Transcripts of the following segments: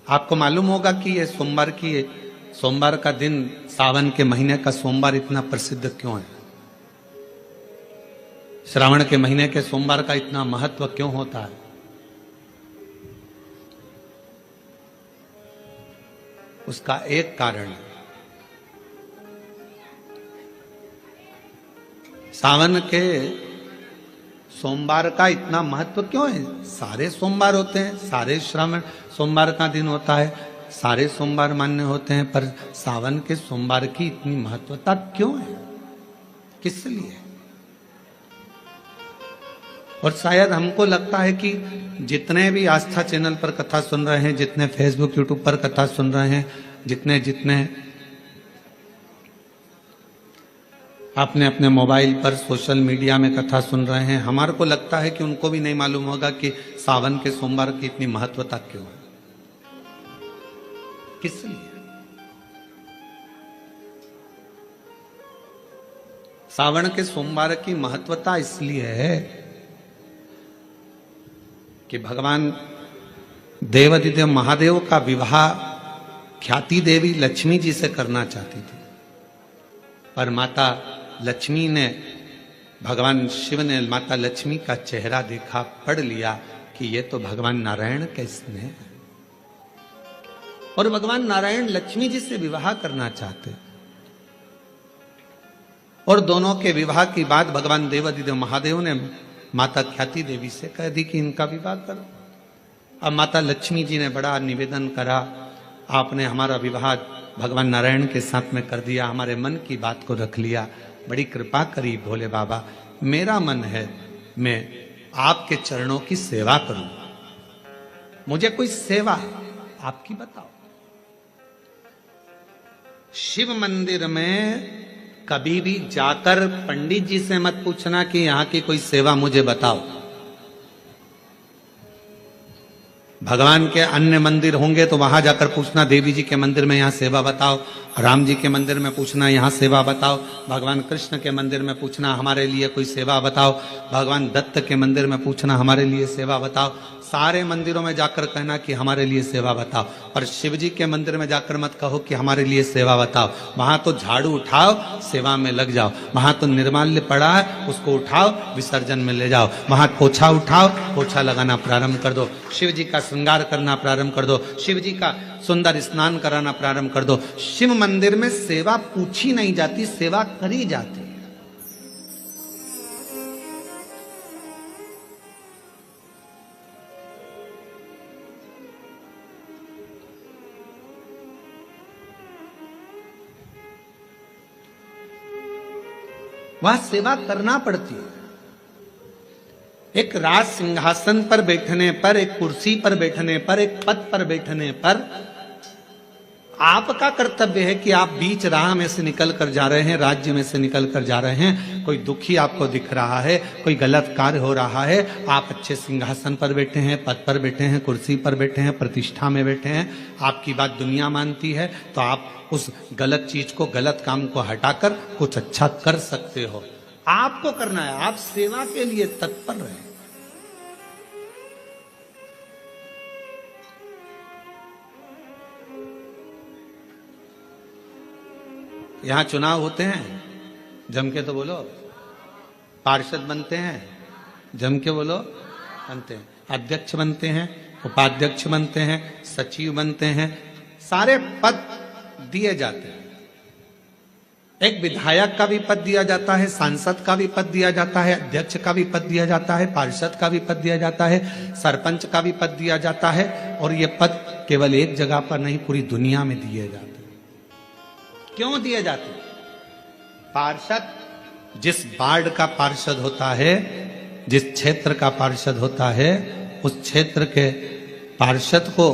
आपको मालूम होगा कि ये सोमवार का दिन, सावन के महीने का सोमवार इतना प्रसिद्ध क्यों है? श्रावण के महीने के सोमवार का इतना महत्व क्यों होता है? उसका एक कारण है। सावन के सोमवार का इतना महत्व क्यों है? सारे सोमवार होते हैं, सारे श्रावण सोमवार का दिन होता है, सारे सोमवार मान्य होते हैं, पर सावन के सोमवार की इतनी महत्वता क्यों है? किस लिए? और शायद हमको लगता है कि जितने भी आस्था चैनल पर कथा सुन रहे हैं, जितने फेसबुक यूट्यूब पर कथा सुन रहे हैं, जितने अपने अपने मोबाइल पर सोशल मीडिया में कथा सुन रहे हैं, हमारे को लगता है कि उनको भी नहीं मालूम होगा कि सावन के सोमवार की इतनी महत्वता क्यों है, किस लिए। सावन के सोमवार की महत्वता इसलिए है कि भगवान देवाधिदेव महादेव का विवाह ख्याति देवी लक्ष्मी जी से करना चाहती थी, पर माता लक्ष्मी ने, भगवान शिव ने माता लक्ष्मी का चेहरा देखा, पढ़ लिया कि ये तो भगवान नारायण का स्नेह है, और भगवान नारायण लक्ष्मी जी से विवाह करना चाहते। और दोनों के विवाह की बात भगवान देवाधिदेव महादेव ने माता ख्याति देवी से कह दी कि इनका विवाह करो। अब माता लक्ष्मी जी ने बड़ा निवेदन करा, आपने हमारा विवाह भगवान नारायण के साथ में कर दिया, हमारे मन की बात को रख लिया, बड़ी कृपा करी भोले बाबा, मेरा मन है मैं आपके चरणों की सेवा करूं, मुझे कोई सेवा आपकी बताओ। शिव मंदिर में कभी भी जाकर पंडित जी से मत पूछना कि यहां की कोई सेवा मुझे बताओ। भगवान के अन्य मंदिर होंगे तो वहां जाकर पूछना, देवी जी के मंदिर में यहां सेवा बताओ, राम जी के मंदिर में पूछना यहां सेवा बताओ, भगवान कृष्ण के मंदिर में पूछना हमारे लिए कोई सेवा बताओ, भगवान दत्त के मंदिर में पूछना हमारे लिए सेवा बताओ। सारे मंदिरों में जाकर कहना कि हमारे लिए सेवा बताओ, पर शिव जी के मंदिर में जाकर मत कहो कि हमारे लिए सेवा बताओ। वहां तो झाड़ू उठाओ, सेवा में लग जाओ। वहां तो निर्माल्य पड़ा है, उसको उठाओ, विसर्जन में ले जाओ। वहां पोछा उठाओ, पोछा लगाना प्रारंभ कर दो, शिव जी का श्रृंगार करना प्रारंभ कर दो, शिव जी का सुंदर स्नान कराना प्रारंभ कर दो। शिव मंदिर में सेवा पूछी नहीं जाती, सेवा करी जाती। वहां सेवा करना पड़ती है। एक राज सिंहासन पर बैठने पर, एक कुर्सी पर बैठने पर, एक पद पर बैठने पर आपका कर्तव्य है कि आप बीच राह में से निकल कर जा रहे हैं, राज्य में से निकल कर जा रहे हैं, कोई दुखी आपको दिख रहा है, कोई गलत कार्य हो रहा है, आप अच्छे सिंहासन पर बैठे हैं, पद पर बैठे हैं, कुर्सी पर बैठे हैं, प्रतिष्ठा में बैठे हैं, आपकी बात दुनिया मानती है, तो आप उस गलत चीज को, गलत काम को हटाकर कुछ अच्छा कर सकते हो। आपको करना है, आप सेवा के लिए तत्पर रहें। यहां चुनाव होते हैं, जम के तो बोलो, पार्षद बनते हैं, जम के बोलो, बनते हैं, अध्यक्ष बनते हैं, उपाध्यक्ष बनते हैं, सचिव बनते हैं, सारे पद दिए जाते हैं। एक विधायक का भी पद दिया जाता है, सांसद का भी पद दिया जाता है, अध्यक्ष का भी पद दिया जाता है, पार्षद का भी पद दिया जाता है, सरपंच का भी पद दिया जाता है। और ये पद केवल एक जगह पर नहीं, पूरी दुनिया में दिए जाते हैं। क्यों दिए जाते हैं? पार्षद, जिस वार्ड का पार्षद होता है, जिस क्षेत्र का पार्षद होता है, उस क्षेत्र के पार्षद को,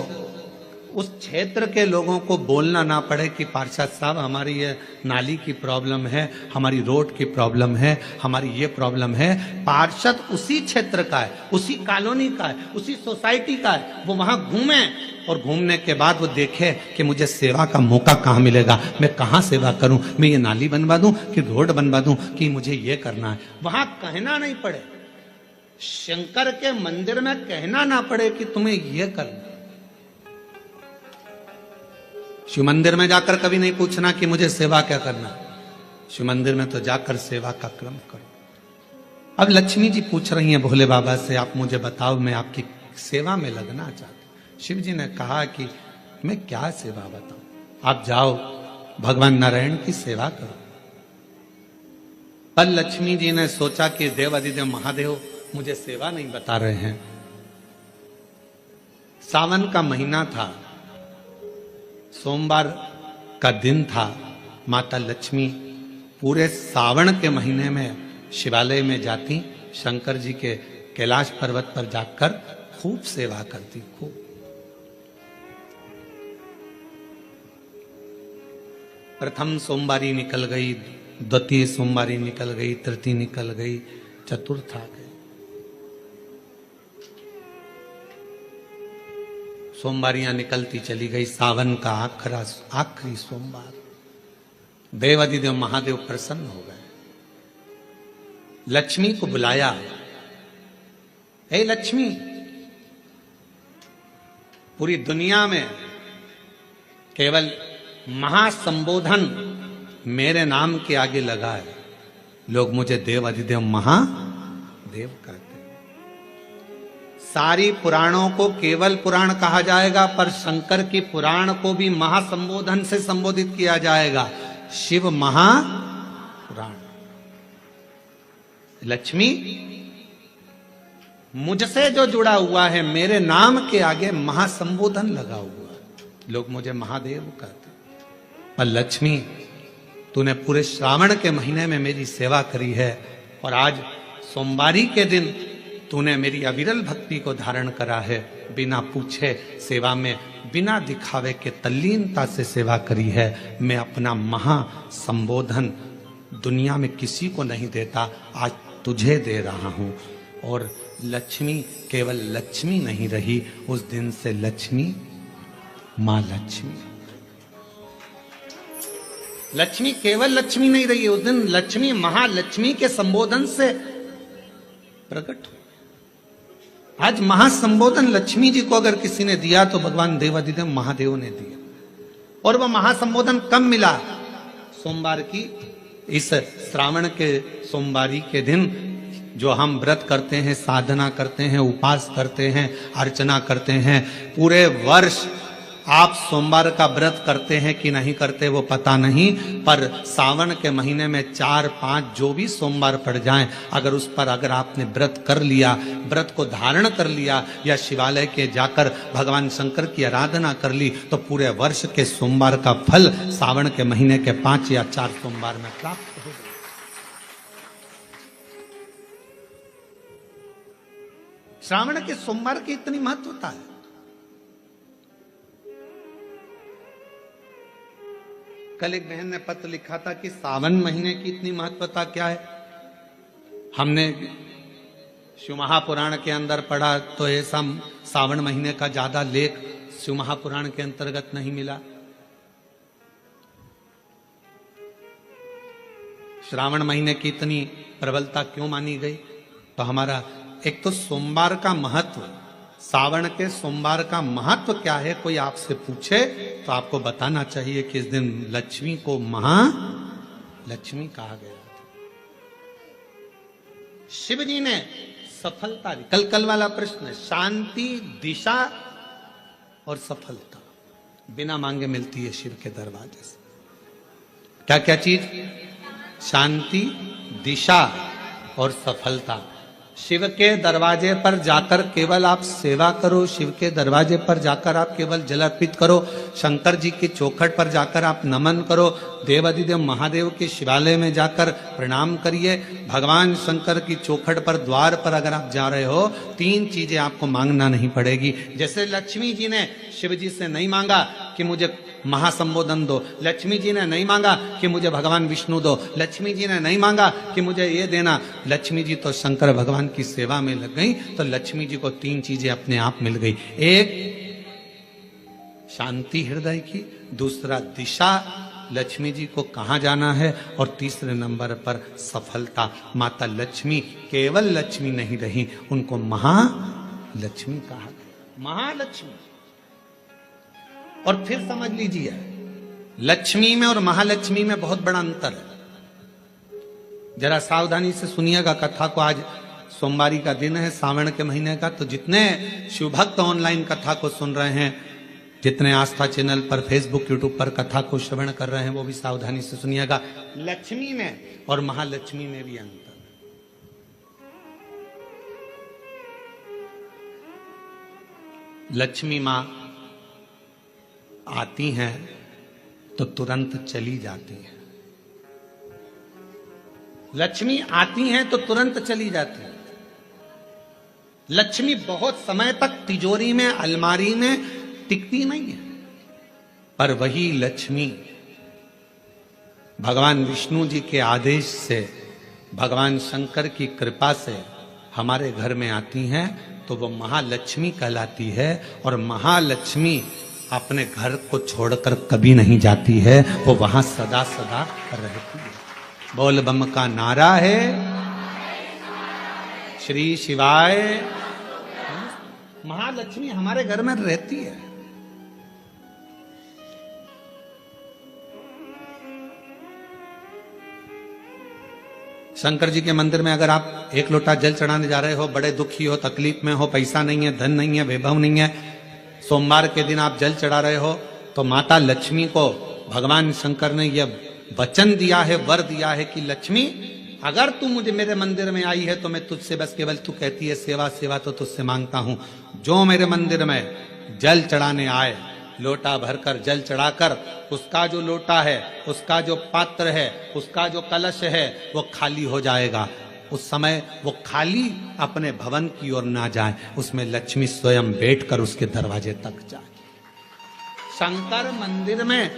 उस क्षेत्र के लोगों को बोलना ना पड़े कि पार्षद साहब हमारी ये नाली की प्रॉब्लम है, हमारी रोड की प्रॉब्लम है, हमारी ये प्रॉब्लम है। पार्षद उसी क्षेत्र का है, उसी कॉलोनी का है, उसी सोसाइटी का है। वो वहां घूमे और घूमने के बाद वो देखे कि मुझे सेवा का मौका कहाँ मिलेगा, मैं कहाँ सेवा करूं, मैं ये नाली बनवा दूं कि रोड बनवा दूं कि मुझे ये करना है। वहां कहना नहीं पड़े, शंकर के मंदिर में कहना ना पड़े कि तुम्हें ये करना। शिव मंदिर में जाकर कभी नहीं पूछना कि मुझे सेवा क्या करना, शिव मंदिर में तो जाकर सेवा का क्रम करो। अब लक्ष्मी जी पूछ रही हैं भोले बाबा से, आप मुझे बताओ, मैं आपकी सेवा में लगना चाहती हूं। शिव जी ने कहा कि मैं क्या सेवा बताऊं, आप जाओ भगवान नारायण की सेवा करो। पर लक्ष्मी जी ने सोचा कि देवाधिदेव महादेव मुझे सेवा नहीं बता रहे हैं। सावन का महीना था, सोमवार का दिन था। माता लक्ष्मी पूरे सावन के महीने में शिवालय में जाती, शंकर जी के कैलाश पर्वत पर जाकर खूब सेवा करती, खूब। प्रथम सोमवारी निकल गई, द्वितीय सोमवारी निकल गई, तृतीय निकल गई, चतुर्थ आ गई। सोमवारियां निकलती चली गई। सावन का आखिरी सोमवार देवाधिदेव महादेव प्रसन्न हो गए, लक्ष्मी को बुलाया। हे लक्ष्मी, पूरी दुनिया में केवल महासंबोधन मेरे नाम के आगे लगा है, लोग मुझे देवाधिदेव महादेव कहते हैं। सारी पुराणों को केवल पुराण कहा जाएगा, पर शंकर की पुराण को भी महासंबोधन से संबोधित किया जाएगा, शिव महापुराण। लक्ष्मी, मुझसे जो जुड़ा हुआ है, मेरे नाम के आगे महासंबोधन लगा हुआ है, लोग मुझे महादेव कहते। पर लक्ष्मी, तूने पूरे श्रावण के महीने में मेरी सेवा करी है, और आज सोमवारी के दिन तूने मेरी अविरल भक्ति को धारण करा है। बिना पूछे सेवा में, बिना दिखावे के तल्लीनता से सेवा करी है। मैं अपना महासंबोधन दुनिया में किसी को नहीं देता, आज तुझे दे रहा हूं। और लक्ष्मी केवल लक्ष्मी नहीं रही, उस दिन से लक्ष्मी मां लक्ष्मी। लक्ष्मी केवल लक्ष्मी नहीं रही, उस दिन लक्ष्मी महालक्ष्मी के संबोधन से प्रकट हुई। आज महासंबोधन लक्ष्मी जी को अगर किसी ने दिया तो भगवान देवाधिदेव महादेव ने दिया। और वह महासंबोधन कब मिला? सोमवार की इस श्रावण के सोमवारी के दिन जो हम व्रत करते हैं, साधना करते हैं, उपास करते हैं, अर्चना करते हैं। पूरे वर्ष आप सोमवार का व्रत करते हैं कि नहीं करते वो पता नहीं, पर सावन के महीने में 4-5 जो भी सोमवार पड़ जाएं, अगर आपने व्रत कर लिया, व्रत को धारण कर लिया, या शिवालय के जाकर भगवान शंकर की आराधना कर ली, तो पूरे वर्ष के सोमवार का फल सावन के महीने के 5 या 4 सोमवार में प्राप्त होगा। श्रावण के सोमवार की इतनी महत्वता है। कल एक बहन ने पत्र लिखा था कि सावन महीने की इतनी महत्वता क्या है। हमने शिव महापुराण के अंदर पढ़ा तो ऐसा सावन महीने का ज्यादा लेख शिव महापुराण के अंतर्गत नहीं मिला। श्रावण महीने की इतनी प्रबलता क्यों मानी गई? तो हमारा एक तो सोमवार का महत्व, सावन के सोमवार का महत्व क्या है, कोई आपसे पूछे तो आपको बताना चाहिए कि इस दिन लक्ष्मी को महालक्ष्मी कहा गया था। शिव जी ने सफलता दी। कल वाला प्रश्न है, शांति, दिशा और सफलता बिना मांगे मिलती है शिव के दरवाजे से। क्या क्या चीज? शांति, दिशा और सफलता। शिव के दरवाजे पर जाकर केवल आप सेवा करो, शिव के दरवाजे पर जाकर आप केवल जल अर्पित करो, शंकर जी की चौखट पर जाकर आप नमन करो, देवाधिदेव महादेव के शिवालय में जाकर प्रणाम करिए। भगवान शंकर की चौखट पर, द्वार पर अगर आप जा रहे हो, 3 चीजें आपको मांगना नहीं पड़ेगी। जैसे लक्ष्मी जी ने शिव जी से नहीं मांगा कि मुझे महासंबोधन दो, लक्ष्मी जी ने नहीं मांगा कि मुझे भगवान विष्णु दो, लक्ष्मी जी ने नहीं मांगा कि मुझे ये देना। लक्ष्मी जी तो शंकर भगवान की सेवा में लग गई, तो लक्ष्मी जी को 3 चीजें अपने आप मिल गई। एक शांति हृदय की, दूसरा दिशा, लक्ष्मी जी को कहां जाना है, और तीसरे नंबर पर सफलता। माता लक्ष्मी केवल लक्ष्मी नहीं रही, उनको महालक्ष्मी कहा गया। महालक्ष्मी। और फिर समझ लीजिए, लक्ष्मी में और महालक्ष्मी में बहुत बड़ा अंतर है। जरा सावधानी से सुनिएगा कथा को। आज सोमवारी का दिन है, सावन के महीने का। तो जितने शिव भक्त ऑनलाइन कथा को सुन रहे हैं, जितने आस्था चैनल पर, फेसबुक, यूट्यूब पर कथा को श्रवण कर रहे हैं, वो भी सावधानी से सुनिएगा। लक्ष्मी में और महालक्ष्मी में भी अंतर। लक्ष्मी मां आती हैं तो तुरंत चली जाती हैं। लक्ष्मी आती हैं तो तुरंत चली जाती है। लक्ष्मी बहुत समय तक तिजोरी में, अलमारी में टिकती नहीं है। पर वही लक्ष्मी भगवान विष्णु जी के आदेश से, भगवान शंकर की कृपा से हमारे घर में आती हैं तो वो महालक्ष्मी कहलाती है। और महालक्ष्मी अपने घर को छोड़कर कभी नहीं जाती है, वो वहां सदा सदा रहती है। बोल बम का नारा है, श्री शिवाय। महालक्ष्मी हमारे घर में रहती है। शंकर जी के मंदिर में अगर आप एक लोटा जल चढ़ाने जा रहे हो, बड़े दुखी हो, तकलीफ में हो, पैसा नहीं है, धन नहीं है, वैभव नहीं है, सोमवार के दिन आप जल चढ़ा रहे हो, तो माता लक्ष्मी को भगवान शंकर ने यह वचन दिया है, वर दिया है कि लक्ष्मी, अगर तू मुझे मेरे मंदिर में आई है तो मैं तुझसे बस केवल, तू कहती है सेवा सेवा तो तुझसे मांगता हूं, जो मेरे मंदिर में जल चढ़ाने आए, लोटा भरकर जल चढ़ाकर, उसका जो लोटा है, उसका जो पात्र है, उसका जो कलश है, वो खाली हो जाएगा। उस समय वो खाली अपने भवन की ओर ना जाए, उसमें लक्ष्मी स्वयं बैठकर उसके दरवाजे तक जाए। शंकर मंदिर में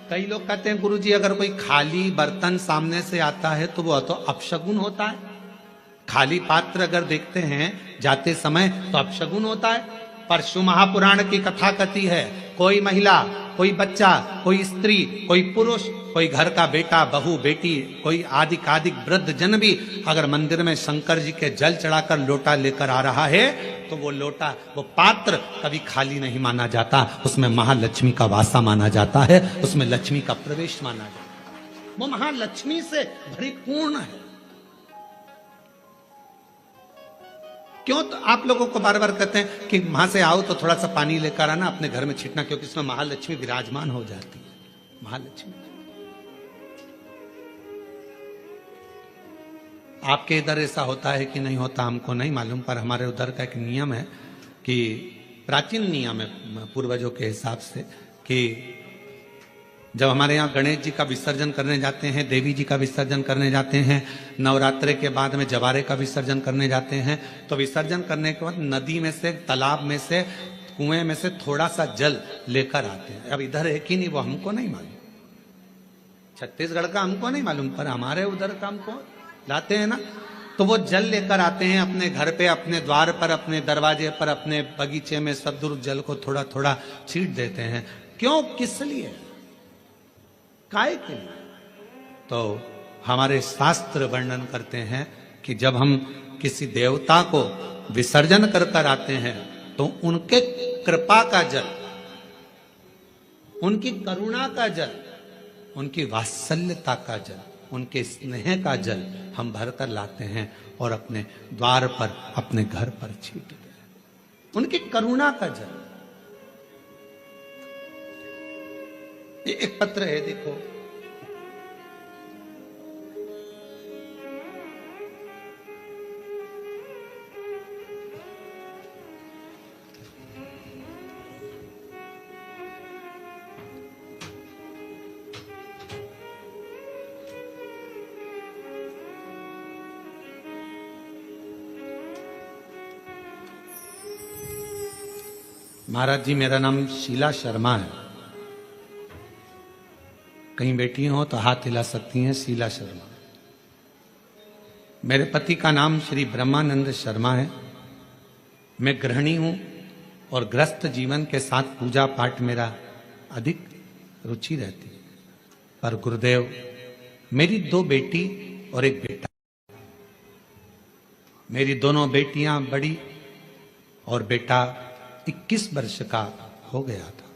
कई लोग कहते हैं गुरुजी अगर कोई खाली बर्तन सामने से आता है तो वो तो अपशगुन होता है। खाली पात्र अगर देखते हैं जाते समय तो अपशगुन होता है। परशु महापुराण की कथा कथी है, कोई महिला, कोई बच्चा, कोई स्त्री, कोई पुरुष, कोई घर का बेटा, बहू, बेटी, कोई आदिक वृद्ध जन भी अगर मंदिर में शंकर जी के जल चढ़ाकर लोटा लेकर आ रहा है तो वो लोटा, वो पात्र कभी खाली नहीं माना जाता। उसमें महालक्ष्मी का वासा माना जाता है, उसमें लक्ष्मी का प्रवेश माना जाता है। वो महालक्ष्मी से परिपूर्ण है। क्यों? तो आप लोगों को बार बार कहते हैं कि वहां से आओ तो थोड़ा सा पानी लेकर आना, अपने घर में छिटना, क्योंकि इसमें महालक्ष्मी विराजमान हो जाती है। महालक्ष्मी आपके इधर ऐसा होता है कि नहीं होता हमको नहीं मालूम, पर हमारे उधर का एक नियम है कि प्राचीन नियम है पूर्वजों के हिसाब से कि जब हमारे यहाँ गणेश जी का विसर्जन करने जाते हैं, देवी जी का विसर्जन करने जाते हैं, नवरात्रे के बाद में जवारे का विसर्जन करने जाते हैं, तो विसर्जन करने के बाद नदी में से, तालाब में से, कुएं में से थोड़ा सा जल लेकर आते हैं। अब इधर है कि नहीं वो हमको नहीं मालूम, छत्तीसगढ़ का हमको नहीं मालूम, पर हमारे उधर का हमको लाते हैं ना। तो वो जल लेकर आते हैं अपने घर पे, अपने द्वार पर, अपने दरवाजे पर, अपने बगीचे में सदुर जल को थोड़ा थोड़ा छीट देते हैं। क्यों? किस लिए? काय के लिए? तो हमारे शास्त्र वर्णन करते हैं कि जब हम किसी देवता को विसर्जन कर कर आते हैं तो उनके कृपा का जल, उनकी करुणा का जल, उनकी वात्सल्यता का जल, उनके स्नेह का जल हम भरकर लाते हैं और अपने द्वार पर, अपने घर पर छींटते हैं। उनकी करुणा का जल। ये एक पत्र है, देखो, महाराज जी मेरा नाम शीला शर्मा है। कहीं बैठी हो तो हाथ हिला सकती हैं, शीला शर्मा। मेरे पति का नाम श्री ब्रह्मानंद शर्मा है। मैं गृहिणी हूं और गृहस्थ जीवन के साथ पूजा पाठ मेरा अधिक रुचि रहती है। पर गुरुदेव, मेरी 2 बेटी और 1 बेटा, मेरी दोनों बेटियां बड़ी और बेटा 21 वर्ष का हो गया था।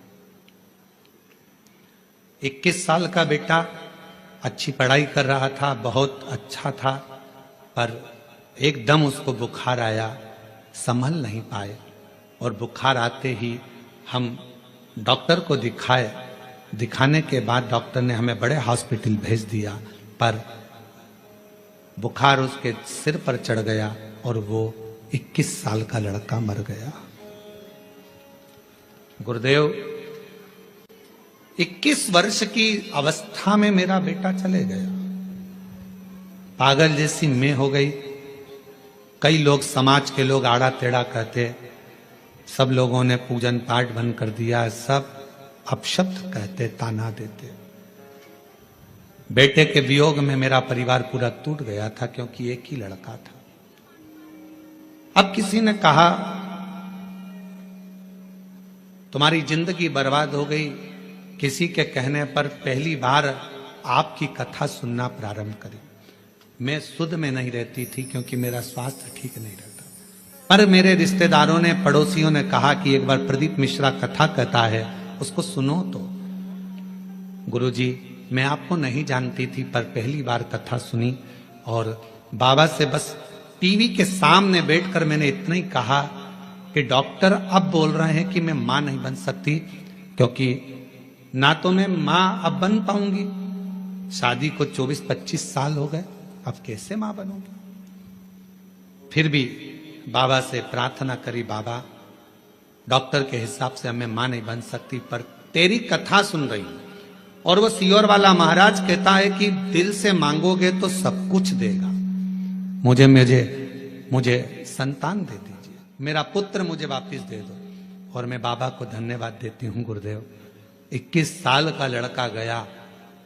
21 साल का बेटा, अच्छी पढ़ाई कर रहा था, बहुत अच्छा था, पर एकदम उसको बुखार आया, संभल नहीं पाए और बुखार आते ही हम डॉक्टर को दिखाए। दिखाने के बाद डॉक्टर ने हमें बड़े हॉस्पिटल भेज दिया, पर बुखार उसके सिर पर चढ़ गया और वो 21 साल का लड़का मर गया। गुरुदेव, 21 वर्ष की अवस्था में मेरा बेटा चले गया। पागल जैसी मैं हो गई। कई लोग, समाज के लोग आड़ा टेढ़ा कहते, सब लोगों ने पूजन पाठ बंद कर दिया, सब अपशब्द कहते, ताना देते। बेटे के वियोग में मेरा परिवार पूरा टूट गया था, क्योंकि एक ही लड़का था। अब किसी ने कहा तुम्हारी जिंदगी बर्बाद हो गई। किसी के कहने पर पहली बार आपकी कथा सुनना प्रारंभ करी। मैं शुद्ध में नहीं रहती थी, क्योंकि मेरा स्वास्थ्य ठीक नहीं रहता, पर मेरे रिश्तेदारों ने, पड़ोसियों ने कहा कि एक बार प्रदीप मिश्रा कथा कहता है, उसको सुनो तो। गुरुजी, मैं आपको नहीं जानती थी, पर पहली बार कथा सुनी और बाबा से बस टीवी के सामने बैठकर मैंने इतना ही कहा कि डॉक्टर अब बोल रहे हैं कि मैं मां नहीं बन सकती, क्योंकि ना तो मैं मां अब बन पाऊंगी, शादी को 24-25 साल हो गए, अब कैसे मां बनूंगी। फिर भी बाबा से प्रार्थना करी, बाबा डॉक्टर के हिसाब से हमें मां नहीं बन सकती, पर तेरी कथा सुन रही हूं। और वो सियोर वाला महाराज कहता है कि दिल से मांगोगे तो सब कुछ देगा। मुझे मुझे मुझे संतान दे दीजिए, मेरा पुत्र मुझे वापस दे दो। और मैं बाबा को धन्यवाद देती हूं। गुरुदेव, 21 साल का लड़का गया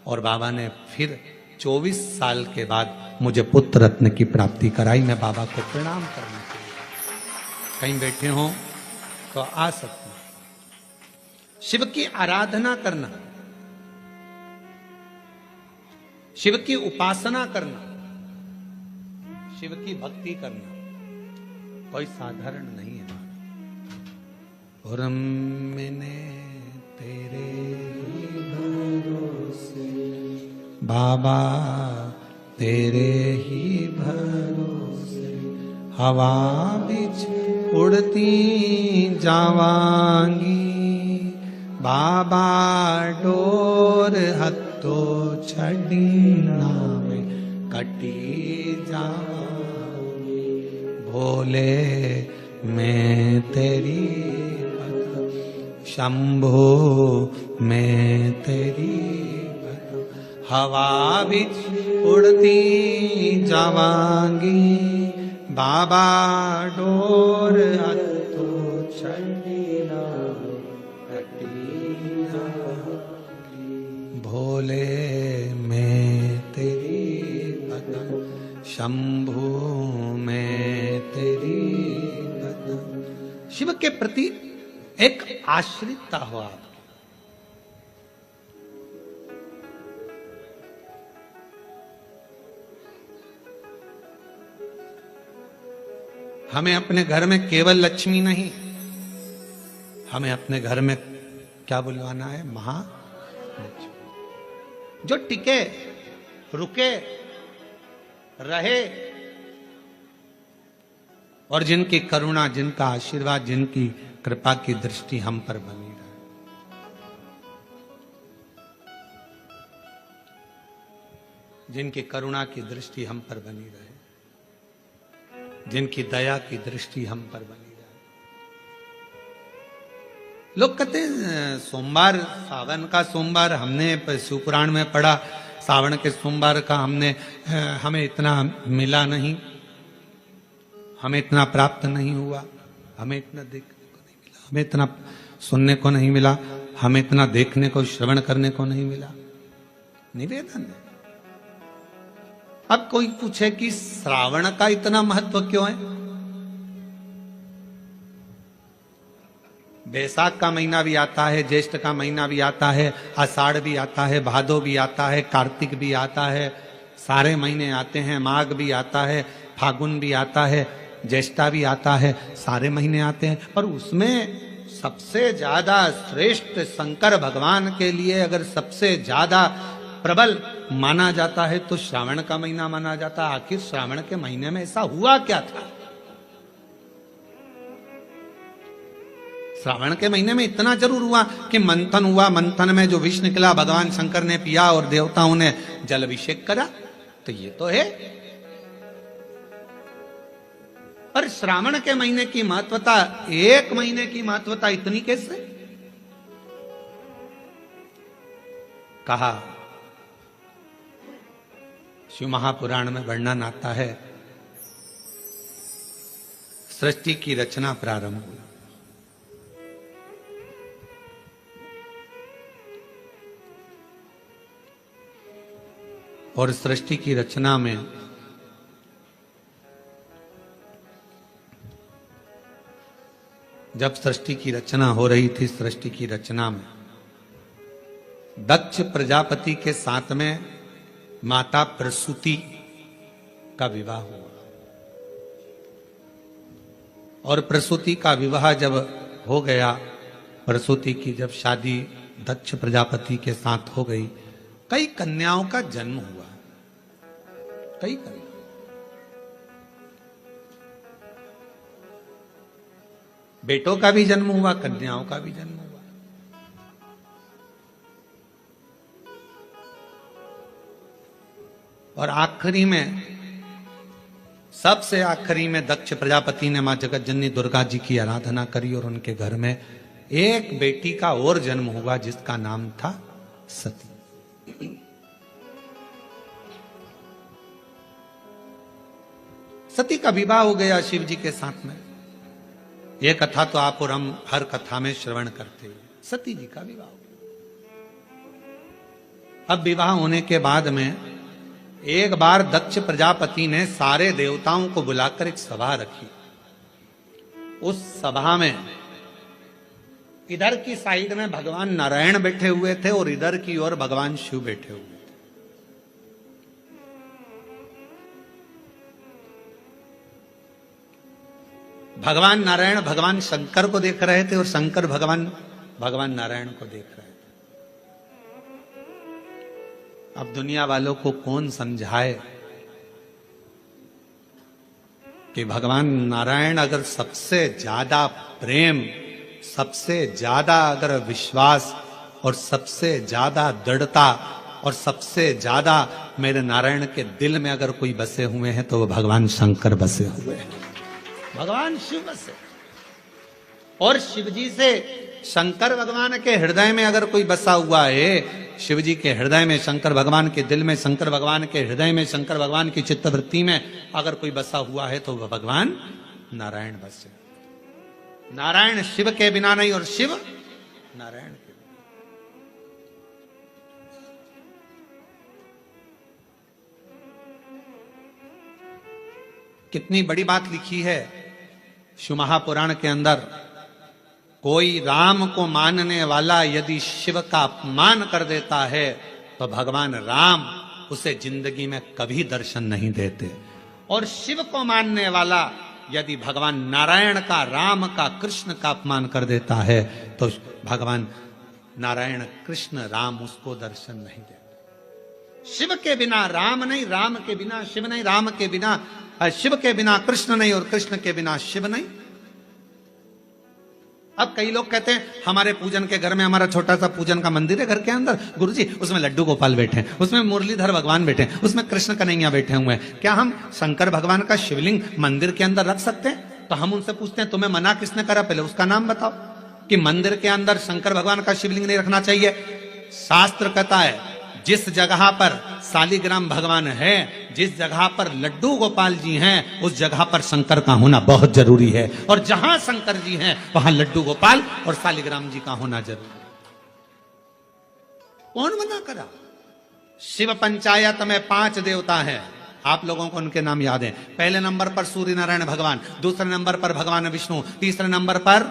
और बाबा ने फिर 24 साल के बाद मुझे पुत्र रत्न की प्राप्ति कराई। मैं बाबा को प्रणाम करने के लिए, कहीं बैठे हो तो आ सकते हैं। शिव की आराधना करना, शिव की उपासना करना, शिव की भक्ति करना कोई साधारण नहीं है। और मैंने तेरे ही भरोसे बाबा, तेरे ही भरोसे हवा बिच उड़ती जावांगी। बाबा डोर हत्तो छड़ीना में कटी जावांगी। भोले मैं तेरी भक्त, शंभो मैं तेरी भक्त, हवा बिच उड़ती जावांगी। बाबा डोर हत्तो छड़ीना कटी जावांगी। भोले मैं तेरी भक्त, शंभु मैं तेरी भक्त। शिव के प्रति एक आश्रितता हो आप। हमें अपने घर में केवल लक्ष्मी नहीं, हमें अपने घर में क्या बुलवाना है? महालक्ष्मी, जो टिके, रुके, रहे और जिनकी करुणा, जिनका आशीर्वाद, जिनकी कृपा की दृष्टि हम पर बनी रहे। जिनकी करुणा की दृष्टि हम पर बनी रहे, जिनकी दया की दृष्टि हम पर बनी रहे। लोग कहते हैं सोमवार, सावन का सोमवार, हमने शिवपुराण में पढ़ा सावन के सोमवार का हमें इतना मिला नहीं, हमें इतना प्राप्त नहीं हुआ, हमें इतना देखने को नहीं मिला, हमें इतना सुनने को नहीं मिला, हमें इतना देखने को, श्रवण करने को नहीं मिला। निवेदन है। अब कोई पूछे कि श्रावण का इतना महत्व क्यों है? बैसाख का महीना भी आता है, ज्येष्ठ का महीना भी आता है, आषाढ़ भी आता है, भादो भी आता है, कार्तिक भी आता है, सारे महीने आते हैं, माघ भी आता है, फागुन भी आता है, ज्येष्ठा भी आता है, सारे महीने आते हैं। पर उसमें सबसे ज्यादा श्रेष्ठ शंकर भगवान के लिए अगर सबसे ज्यादा प्रबल माना जाता है तो श्रावण का महीना माना जाता है। आखिर श्रावण के महीने में ऐसा हुआ क्या था? श्रावण के महीने में इतना जरूर हुआ कि मंथन हुआ, मंथन में जो विष निकला भगवान शंकर ने पिया और देवताओं ने जल अभिषेक करा, तो ये तो है। पर श्रावण के महीने की महत्वता, एक महीने की महत्वता इतनी कैसे? कहा शिव महापुराण में वर्णन आता है, सृष्टि की रचना प्रारंभ हुई। और सृष्टि की रचना में जब सृष्टि की रचना हो रही थी, सृष्टि की रचना में दक्ष प्रजापति के साथ में माता प्रसूति का विवाह हुआ। और प्रसूति का विवाह जब हो गया, प्रसूति की जब शादी दक्ष प्रजापति के साथ हो गई, कई कन्याओं का जन्म हुआ। कई कन्या, बेटों का भी जन्म हुआ, कन्याओं का भी जन्म हुआ। और आखिरी में, सबसे आखिरी में दक्ष प्रजापति ने मां जगत जननी दुर्गा जी की आराधना करी और उनके घर में एक बेटी का और जन्म हुआ जिसका नाम था सती। सती का विवाह हो गया शिव जी के साथ में। यह कथा तो आप और हम हर कथा में श्रवण करते हैं। सती जी का विवाह हो गया। अब विवाह होने के बाद में एक बार दक्ष प्रजापति ने सारे देवताओं को बुलाकर एक सभा रखी। उस सभा में इधर की साइड में भगवान नारायण बैठे हुए थे और इधर की ओर भगवान शिव बैठे हुए थे। भगवान नारायण भगवान शंकर को देख रहे थे और शंकर भगवान नारायण को देख रहे थे। अब दुनिया वालों को कौन समझाए कि भगवान नारायण अगर सबसे ज्यादा प्रेम, सबसे ज्यादा अगर विश्वास और सबसे ज्यादा दृढ़ता और सबसे ज्यादा मेरे नारायण के दिल में अगर कोई बसे हुए हैं तो वो भगवान शंकर बसे हुए हैं, भगवान शिव बसे। और शिव जी से शंकर भगवान के हृदय में अगर कोई बसा हुआ है, शिव जी के हृदय में, शंकर भगवान के दिल में, शंकर भगवान के हृदय में, शंकर भगवान की चित्तवृत्ति में अगर कोई बसा हुआ है तो वह भगवान नारायण बसे। नारायण शिव के बिना नहीं और शिव नारायण के बिना। कितनी बड़ी बात लिखी है शिव महापुराण के अंदर। कोई राम को मानने वाला यदि शिव का अपमान कर देता है तो भगवान राम उसे जिंदगी में कभी दर्शन नहीं देते। और शिव को मानने वाला यदि भगवान नारायण का, राम का, कृष्ण का अपमान कर देता है तो भगवान नारायण, कृष्ण, राम उसको दर्शन नहीं देते। शिव के बिना राम नहीं, राम के बिना शिव नहीं, राम के बिना, शिव के बिना कृष्ण नहीं और कृष्ण के बिना शिव नहीं। अब कई लोग कहते हैं हमारे पूजन के घर में, हमारा छोटा सा पूजन का मंदिर है घर के अंदर, गुरुजी उसमें लड्डू गोपाल बैठे हैं, उसमें मुरलीधर भगवान बैठे हैं, उसमें कृष्ण कन्हैया बैठे हुए हैं। क्या हम शंकर भगवान का शिवलिंग मंदिर के अंदर रख सकते हैं? तो हम उनसे पूछते हैं तुम्हें मना किसने करा, पहले उसका नाम बताओ कि मंदिर के अंदर शंकर भगवान का शिवलिंग नहीं रखना चाहिए। शास्त्र कहता है जिस जगह पर सालिग्राम भगवान है, जिस जगह पर लड्डू गोपाल जी हैं, उस जगह पर शंकर का होना बहुत जरूरी है। और जहां शंकर जी हैं वहां लड्डू गोपाल और सालिग्राम जी का होना जरूरी है। कौन मना करा? शिव पंचायत में 5 देवता हैं, आप लोगों को उनके नाम याद हैं। पहले नंबर पर सूर्य नारायण भगवान, दूसरे नंबर पर भगवान विष्णु, तीसरे नंबर पर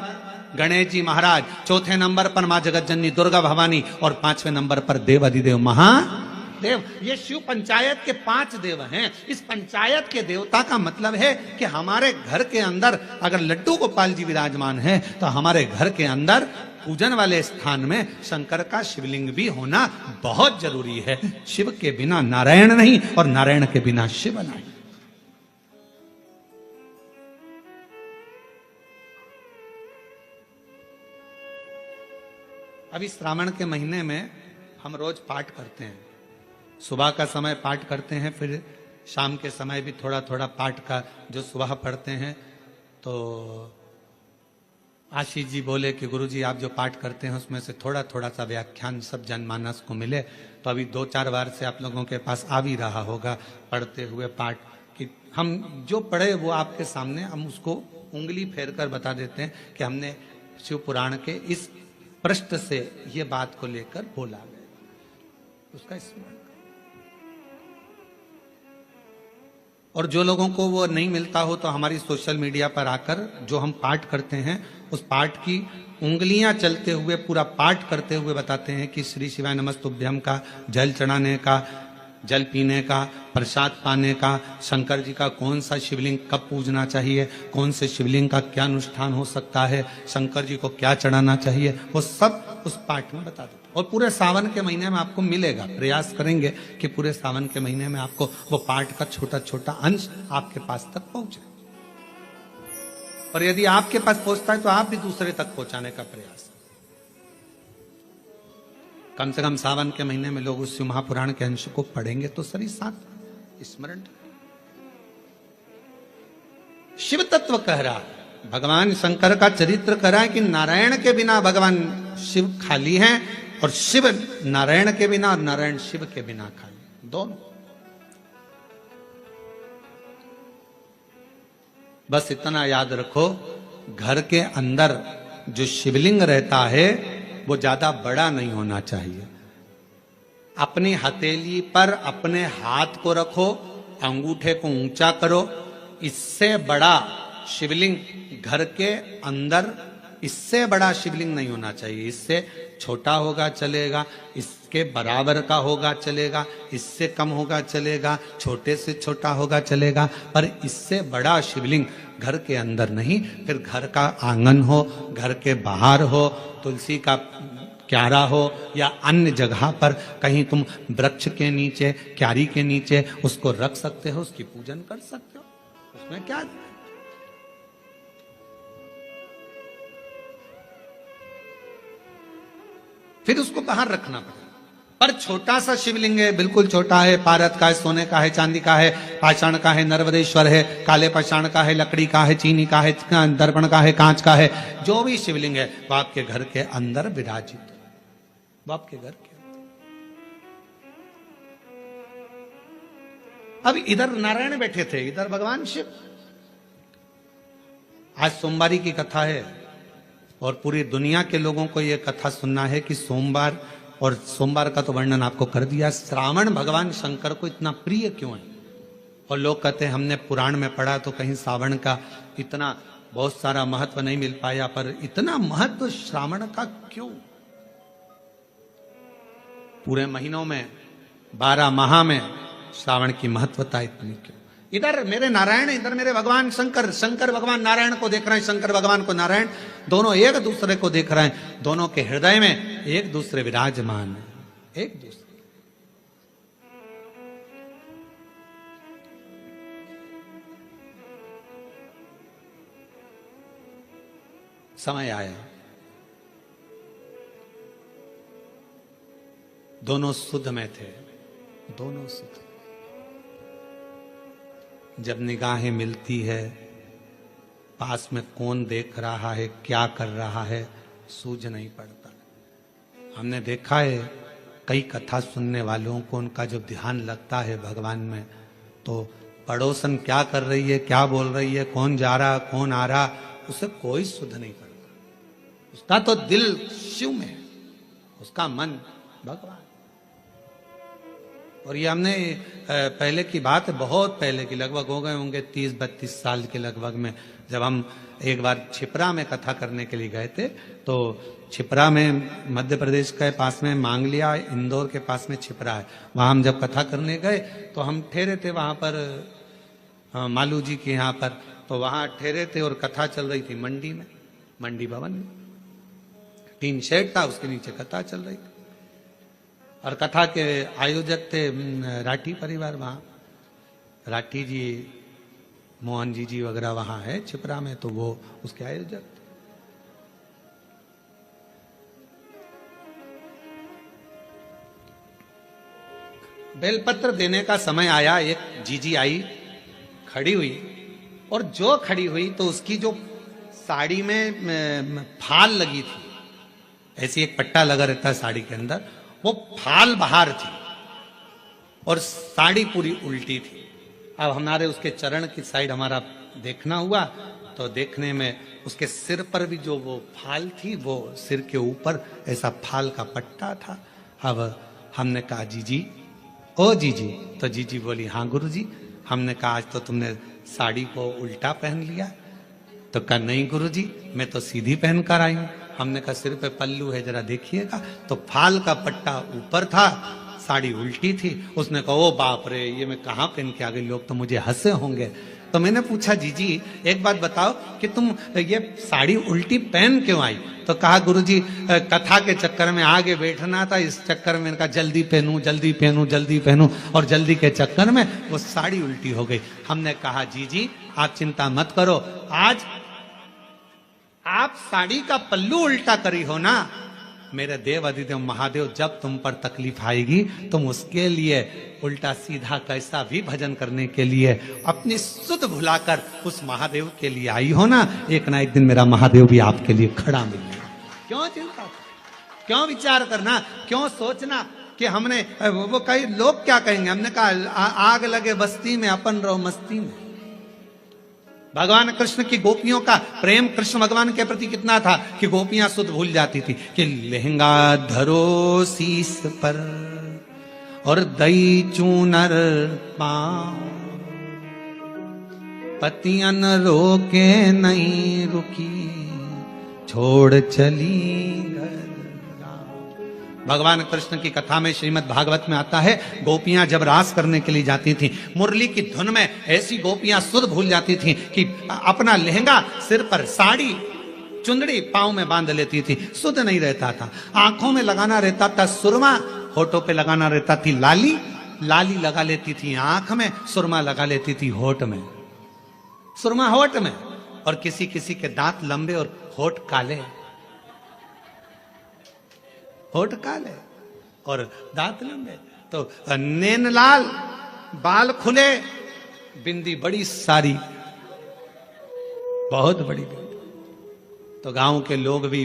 गणेश जी महाराज, चौथे नंबर पर मां जगत जननी दुर्गा भवानी और 5वें नंबर पर देव अधिदेव महादेव। देव, ये शिव पंचायत के 5 देव हैं। इस पंचायत के देवता का मतलब है कि हमारे घर के अंदर अगर लड्डू गोपाल जी विराजमान है तो हमारे घर के अंदर पूजन वाले स्थान में शंकर का शिवलिंग भी होना बहुत जरूरी है। शिव के बिना नारायण नहीं और नारायण के बिना शिव नहीं। अभी श्रावण के महीने में हम रोज पाठ करते हैं। सुबह का समय पाठ करते हैं, फिर शाम के समय भी थोड़ा थोड़ा पाठ का जो सुबह पढ़ते हैं। तो आशीष जी बोले कि गुरुजी आप जो पाठ करते हैं उसमें से थोड़ा थोड़ा सा व्याख्यान सब जनमानस को मिले। तो अभी 2-4 बार से आप लोगों के पास आ भी रहा होगा पढ़ते हुए पाठ कि हम जो पढ़े वो आपके सामने हम उसको उंगली फेर कर बता देते हैं कि हमने शिव पुराण के इस पृष्ठ से ये बात को लेकर बोला गया, उसका स्मरण। और जो लोगों को वो नहीं मिलता हो तो हमारी सोशल मीडिया पर आकर जो हम पाठ करते हैं उस पाठ की उंगलियां चलते हुए पूरा पाठ करते हुए बताते हैं कि श्री शिवाय नमस्तुभ्यम का जल चढ़ाने का, जल पीने का, प्रसाद पाने का, शंकर जी का कौन सा शिवलिंग कब पूजना चाहिए, कौन से शिवलिंग का क्या अनुष्ठान हो सकता है, शंकर जी को क्या चढ़ाना चाहिए, वो सब उस पाठ में बता देते। और पूरे सावन के महीने में आपको मिलेगा। प्रयास करेंगे कि पूरे सावन के महीने में आपको वो पाठ का छोटा छोटा अंश आपके पास तक पहुंचे। और यदि आपके पास पहुंचता है तो आप भी दूसरे तक पहुंचाने का प्रयास। कम से कम सावन के महीने में लोग उस शिव महापुराण के अंश को पढ़ेंगे तो सही साथ स्मरण। शिव तत्व कह रहा है, भगवान शंकर का चरित्र कह रहा है कि नारायण के बिना भगवान शिव खाली हैं और शिव नारायण के बिना और नारायण शिव के बिना खाली, दोनों। बस इतना याद रखो, घर के अंदर जो शिवलिंग रहता है वो ज्यादा बड़ा नहीं होना चाहिए। अपनी हथेली पर अपने हाथ को रखो, अंगूठे को ऊंचा करो। इससे बड़ा शिवलिंग घर के अंदर, इससे बड़ा शिवलिंग नहीं होना चाहिए। इससे छोटा होगा चलेगा, इसके बराबर का होगा चलेगा, इससे कम होगा चलेगा, छोटे से छोटा होगा चलेगा, पर इससे बड़ा शिवलिंग घर के अंदर नहीं। फिर घर का आंगन हो, घर के बाहर हो, तुलसी का क्यारा हो या अन्य जगह पर कहीं तुम वृक्ष के नीचे, क्यारी के नीचे उसको रख सकते हो, उसकी पूजन कर सकते हो, उसमें क्या। फिर उसको बाहर रखना पड़ेगा। पर छोटा सा शिवलिंग है, बिल्कुल छोटा है, पारद का है, सोने का है, चांदी का है, पाषाण का है, नर्मदेश्वर है, काले पाषाण का है, लकड़ी का है, चीनी का है, दर्पण का है, कांच का है, जो भी शिवलिंग है वो आपके घर के अंदर विराजित है, वो आपके घर के अंदर। अब इधर नारायण बैठे थे, इधर भगवान शिव। आज सोमवारी की कथा है और पूरी दुनिया के लोगों को यह कथा सुनना है कि सोमवार, और सोमवार का तो वर्णन आपको कर दिया, श्रावण भगवान शंकर को इतना प्रिय क्यों है। और लोग कहते हैं हमने पुराण में पढ़ा तो कहीं श्रावण का इतना बहुत सारा महत्व नहीं मिल पाया, पर इतना महत्व श्रावण का क्यों। पूरे महीनों में 12 माह में श्रावण की महत्वता इतनी क्यों। इधर मेरे नारायण, इधर मेरे भगवान शंकर, शंकर भगवान नारायण को देख रहे हैं, शंकर भगवान को नारायण, दोनों एक दूसरे को देख रहे हैं, दोनों के हृदय में एक दूसरे विराजमान है, एक दूसरे। समय आया, दोनों शुद्ध में थे, दोनों शुद्ध। जब निगाहें मिलती है, पास में कौन देख रहा है, क्या कर रहा है, सूझ नहीं पड़ता। हमने देखा है कई कथा सुनने वालों को उनका जो ध्यान लगता है भगवान में, तो पड़ोसन क्या कर रही है, क्या बोल रही है, कौन जा रहा, कौन आ रहा, उसे कोई सुध नहीं पड़ता। उसका तो दिल शिव में है, उसका मन भगवान। और ये हमने पहले की बात है, बहुत पहले की, लगभग हो गए होंगे 30-32 साल के लगभग में, जब हम एक बार छिपरा में कथा करने के लिए गए थे। तो छिपरा में मध्य प्रदेश के पास में मांगलिया, इंदौर के पास में छिपरा है, वहाँ हम जब कथा करने गए तो हम ठहरे थे वहाँ पर मालू जी के यहाँ पर। तो वहाँ ठहरे थे और कथा चल रही थी मंडी में, मंडी भवन में टीन शेड था, उसके नीचे कथा चल रही थी। और कथा के आयोजक थे राठी परिवार, वहाँ राठी जी, मोहन जी वगैरह वहाँ है छिपरा में, तो वो उसके आयोजक थे। बेलपत्र देने का समय आया, एक जीजी आई, खड़ी हुई, और जो खड़ी हुई तो उसकी जो साड़ी में फाल लगी थी, ऐसी एक पट्टा लगा रहता है साड़ी के अंदर, वो फाल बाहर थी और साड़ी पूरी उल्टी थी। अब हमारे उसके चरण की साइड हमारा देखना हुआ, तो देखने में उसके सिर पर भी जो वो फाल थी, वो सिर के ऊपर ऐसा फाल का पट्टा था। अब हमने कहा जीजी, ओ जीजी, तो जीजी बोली हाँ गुरुजी। हमने कहा आज तो तुमने साड़ी को उल्टा पहन लिया। तो कहा नहीं गुरुजी, मैं तो सीधी पहन कर आई हूं। हमने कहा सिर पे पल्लू है, जरा देखिएगा। तो फाल का पट्टा ऊपर था, साड़ी उल्टी थी। उसने कहा ओ बाप रे, ये मैं कहाँ पहन के आ गई, लोग तो मुझे हंसे होंगे। तो मैंने पूछा जीजी एक बात बताओ कि तुम ये साड़ी उल्टी पहन क्यों आई? तो कहा गुरुजी कथा के चक्कर में आगे बैठना था, इस चक्कर में इनका जल्दी पहनूं जल्दी पहनूं जल्दी पहनूं, और जल्दी के चक्कर में वो साड़ी उल्टी हो गई। हमने कहा जीजी आप चिंता मत करो, आज आप साड़ी का पल्लू उल्टा करी हो ना, मेरे देव अधिदेव महादेव जब तुम पर तकलीफ आएगी तुम उसके लिए उल्टा सीधा कैसा भी भजन करने के लिए अपनी सुध भुलाकर उस महादेव के लिए आई हो ना, एक ना एक दिन मेरा महादेव भी आपके लिए खड़ा मिलेगा। क्यों चिंता, क्यों विचार करना, क्यों सोचना कि हमने वो कई लोग क्या कहेंगे। हमने कहा आग लगे बस्ती में अपन रहो मस्ती में। भगवान कृष्ण की गोपियों का प्रेम कृष्ण भगवान के प्रति कितना था कि गोपियां सुध भूल जाती थी कि लहंगा धरो शीस पर और दई चूनर पांव, पतियन रोके नहीं रुकी, छोड़ चली घर। भगवान कृष्ण की कथा में श्रीमद् भागवत में आता है, गोपियां जब रास करने के लिए जाती थीं, मुरली की धुन में ऐसी गोपियां सुध भूल जाती थीं कि अपना लहंगा सिर पर, साड़ी चुंदड़ी पांव में बांध लेती थी, सुध नहीं रहता था। आंखों में लगाना रहता था सुरमा, होठों पे लगाना रहता थी लाली, लाली लगा लेती थी आंख में, सुरमा लगा लेती थी होठ में, सुरमा होठ में। और किसी किसी के दांत लंबे और होठ काले, होठ काले और दांत लंबे, तो नैन लाल, बाल खुले, बिंदी बड़ी सारी, बहुत बड़ी बिंदी। तो गांव के लोग भी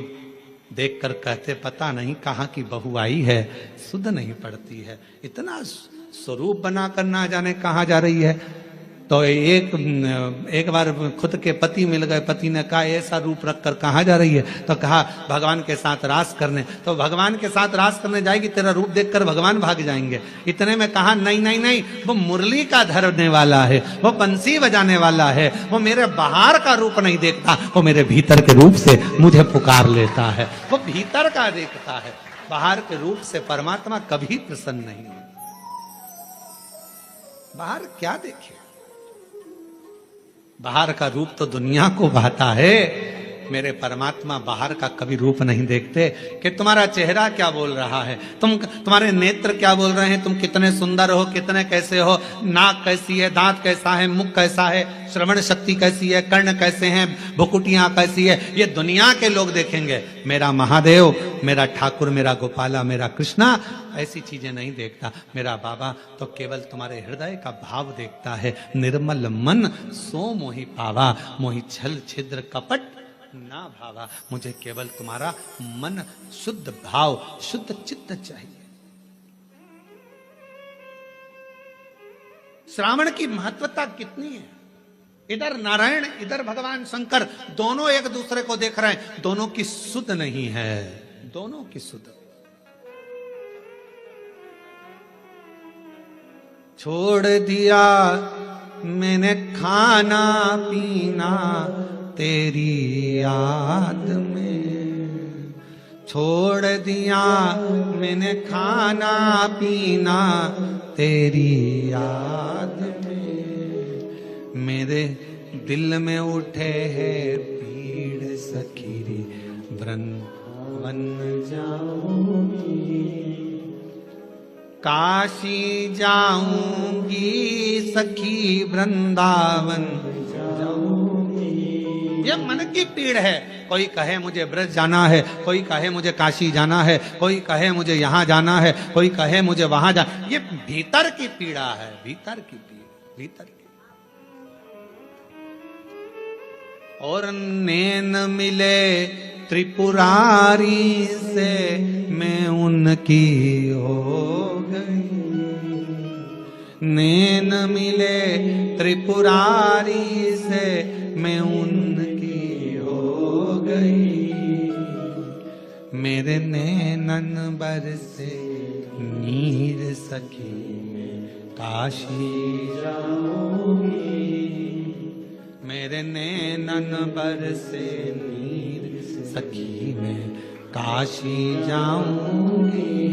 देखकर कहते पता नहीं कहां की बहू आई है, सुध नहीं पड़ती है, इतना स्वरूप बनाकर ना जाने कहां जा रही है। तो एक बार खुद के पति मिल गए, पति ने कहा ऐसा रूप रखकर कहाँ जा रही है? तो कहा भगवान के साथ रास करने। तो भगवान के साथ रास करने जाएगी, तेरा रूप देखकर भगवान भाग जाएंगे। इतने में कहा नहीं नहीं नहीं, वो मुरली का धरने वाला है, वो बंसी बजाने वाला है, वो मेरे बाहर का रूप नहीं देखता, वो मेरे भीतर के रूप से मुझे पुकार लेता है, वो भीतर का देखता है, बाहर के रूप से परमात्मा कभी प्रसन्न नहीं है। बाहर क्या देखे, बाहर का रूप तो दुनिया को भाता है, मेरे परमात्मा बाहर का कभी रूप नहीं देखते कि तुम्हारा चेहरा क्या बोल रहा है, तुम्हारे नेत्र क्या बोल रहे हैं, तुम कितने सुंदर हो, कितने कैसे हो, नाक कैसी है, दांत कैसा है, मुख कैसा है, श्रवण शक्ति कैसी है, कर्ण कैसे हैं, भुकुटियां कैसी है, ये दुनिया के लोग देखेंगे। मेरा महादेव, मेरा ठाकुर, मेरा गोपाला, मेरा कृष्णा ऐसी चीजें नहीं देखता। मेरा बाबा तो केवल तुम्हारे हृदय का भाव देखता है। निर्मल मन सो मोहि पावा, मोहि छल छिद्र कपट ना भावा। मुझे केवल तुम्हारा मन, शुद्ध भाव, शुद्ध चित्त चाहिए। श्रावण की महत्वता कितनी है, इधर नारायण, इधर भगवान शंकर, दोनों एक दूसरे को देख रहे हैं, दोनों की सुध नहीं है, दोनों की सुध। छोड़ दिया मैंने खाना पीना तेरी याद में, छोड़ दिया मैंने खाना पीना तेरी याद में, मेरे दिल में उठे है पीड़ सखी वृंदावन जाऊंगी, काशी जाऊंगी सखी वृंदावन जाऊंगी। ये मन की पीड़ है। कोई कहे मुझे ब्रज जाना है, कोई कहे मुझे काशी जाना है, कोई कहे मुझे यहाँ जाना है, कोई कहे मुझे वहां जाना। ये भीतर की पीड़ा है, भीतर की पीड़ा, भीतर की। और नैन मिले त्रिपुरारी से मैं उनकी हो गई, नैन मिले त्रिपुरारी से मैं उनकी हो गई, मेरे नैनन बरसे नीर सखी में काशी जाऊंगी, मेरे नैनन बरसे नीर सखी में काशी जाऊंगी,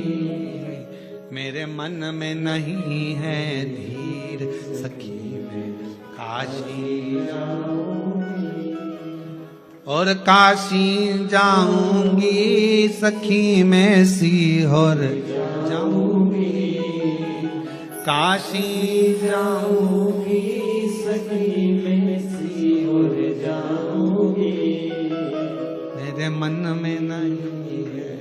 मेरे मन में नहीं है धीर सखी में काशी जाऊंगी, और काशी जाऊंगी सखी में सीहोर जाऊंगी, काशी जाऊंगी सखी में सीहोर जाऊंगी, मेरे मन में नहीं है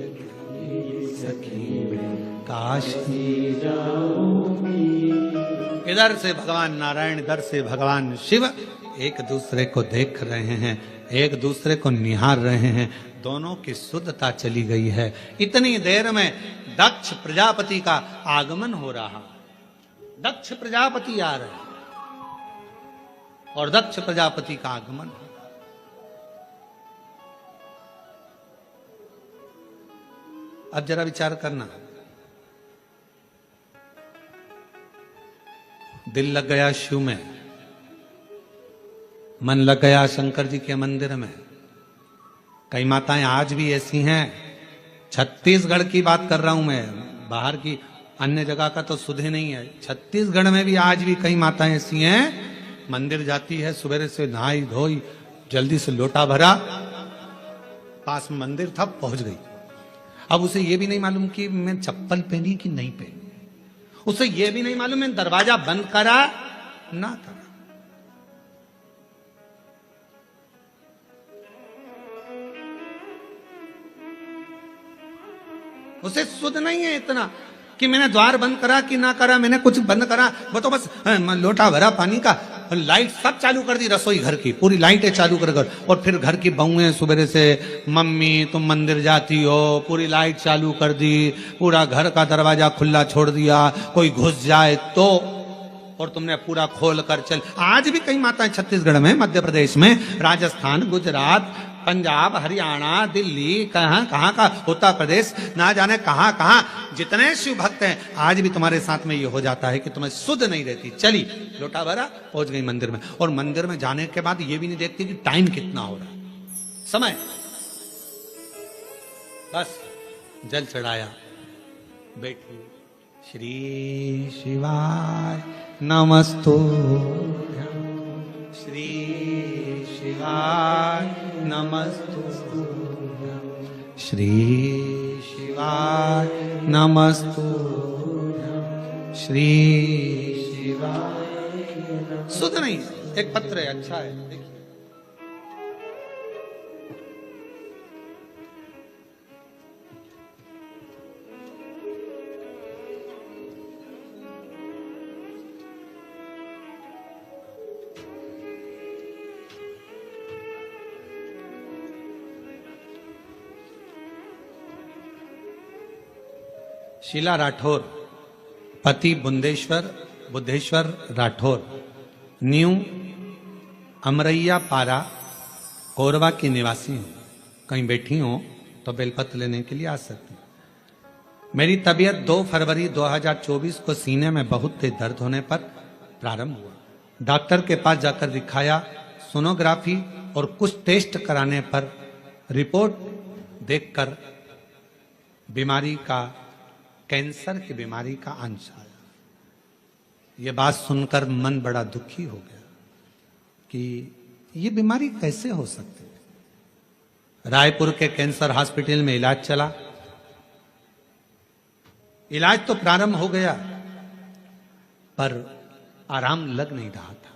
सखी में काशी जाऊंगी। इधर से भगवान नारायण, इधर से भगवान शिव एक दूसरे को देख रहे हैं, एक दूसरे को निहार रहे हैं, दोनों की शुद्धता चली गई है। इतनी देर में दक्ष प्रजापति का आगमन हो रहा, दक्ष प्रजापति आ रहे और दक्ष प्रजापति का आगमन। अब जरा विचार करना, दिल लग गया शिव में, मन लग गया शंकर जी के मंदिर में। कई माताएं आज भी ऐसी हैं, छत्तीसगढ़ की बात कर रहा हूं मैं, बाहर की अन्य जगह का तो सुधे नहीं है, छत्तीसगढ़ में भी आज भी कई माताएं ऐसी हैं, मंदिर जाती है, सवेरे से नहाई धोई, जल्दी से लोटा भरा, पास में मंदिर था, पहुंच गई। अब उसे यह भी नहीं मालूम कि मैं चप्पल पहनी कि नहीं पहनी, उसे यह भी नहीं मालूम मैं दरवाजा बंद करा ना करा। उसे सुध नहीं है इतना कि मैंने द्वार बंद करा कि ना करा, मैंने कुछ बंद करा, वो तो बस लोटा भरा पानी का, लाइट सब चालू कर दी, रसोई घर की पूरी लाइटें चालू कर, और फिर घर की बहुएं सुबह से, मम्मी तुम मंदिर जाती हो, पूरी लाइट चालू कर दी, पूरा घर का दरवाजा खुला छोड़ दिया, कोई घुस जाए तो, और तुमने पूरा खोल कर चल। आज भी कई माताएं छत्तीसगढ़ में, मध्य प्रदेश में, राजस्थान, गुजरात, पंजाब, हरियाणा, दिल्ली, कहां कहां का, उत्तर प्रदेश, ना जाने कहां कहां जितने शिव भक्त हैं, आज भी तुम्हारे साथ में ये हो जाता है कि तुम्हें सुध नहीं रहती। चली लोटा भरा, पहुंच गई मंदिर में, और मंदिर में जाने के बाद ये भी नहीं देखती कि टाइम कितना हो रहा है, समय, बस जल चढ़ाया, बैठी, श्री शिवाय नमस्तु, श्री शिवाय नमस्तु, श्री शिवाय नमस्तु, श्री शिवाय। सुध नहीं, एक पत्र है, अच्छा है, देखिए। शीला राठौर, पति बुद्धेश्वर राठौर, न्यू अमरैया पारा, कोरबा की निवासी हूं। कहीं बैठी हो तो बेलपत्र लेने के लिए आ सकती। मेरी तबीयत 2 फरवरी 2024 को सीने में बहुत तेज दर्द होने पर प्रारंभ हुआ। डॉक्टर के पास जाकर दिखाया, सोनोग्राफी और कुछ टेस्ट कराने पर रिपोर्ट देखकर बीमारी का, कैंसर की बीमारी का अंश आया। ये बात सुनकर मन बड़ा दुखी हो गया कि ये बीमारी कैसे हो सकती है। रायपुर के कैंसर हॉस्पिटल में इलाज चला। इलाज तो प्रारंभ हो गया पर आराम लग नहीं रहा था।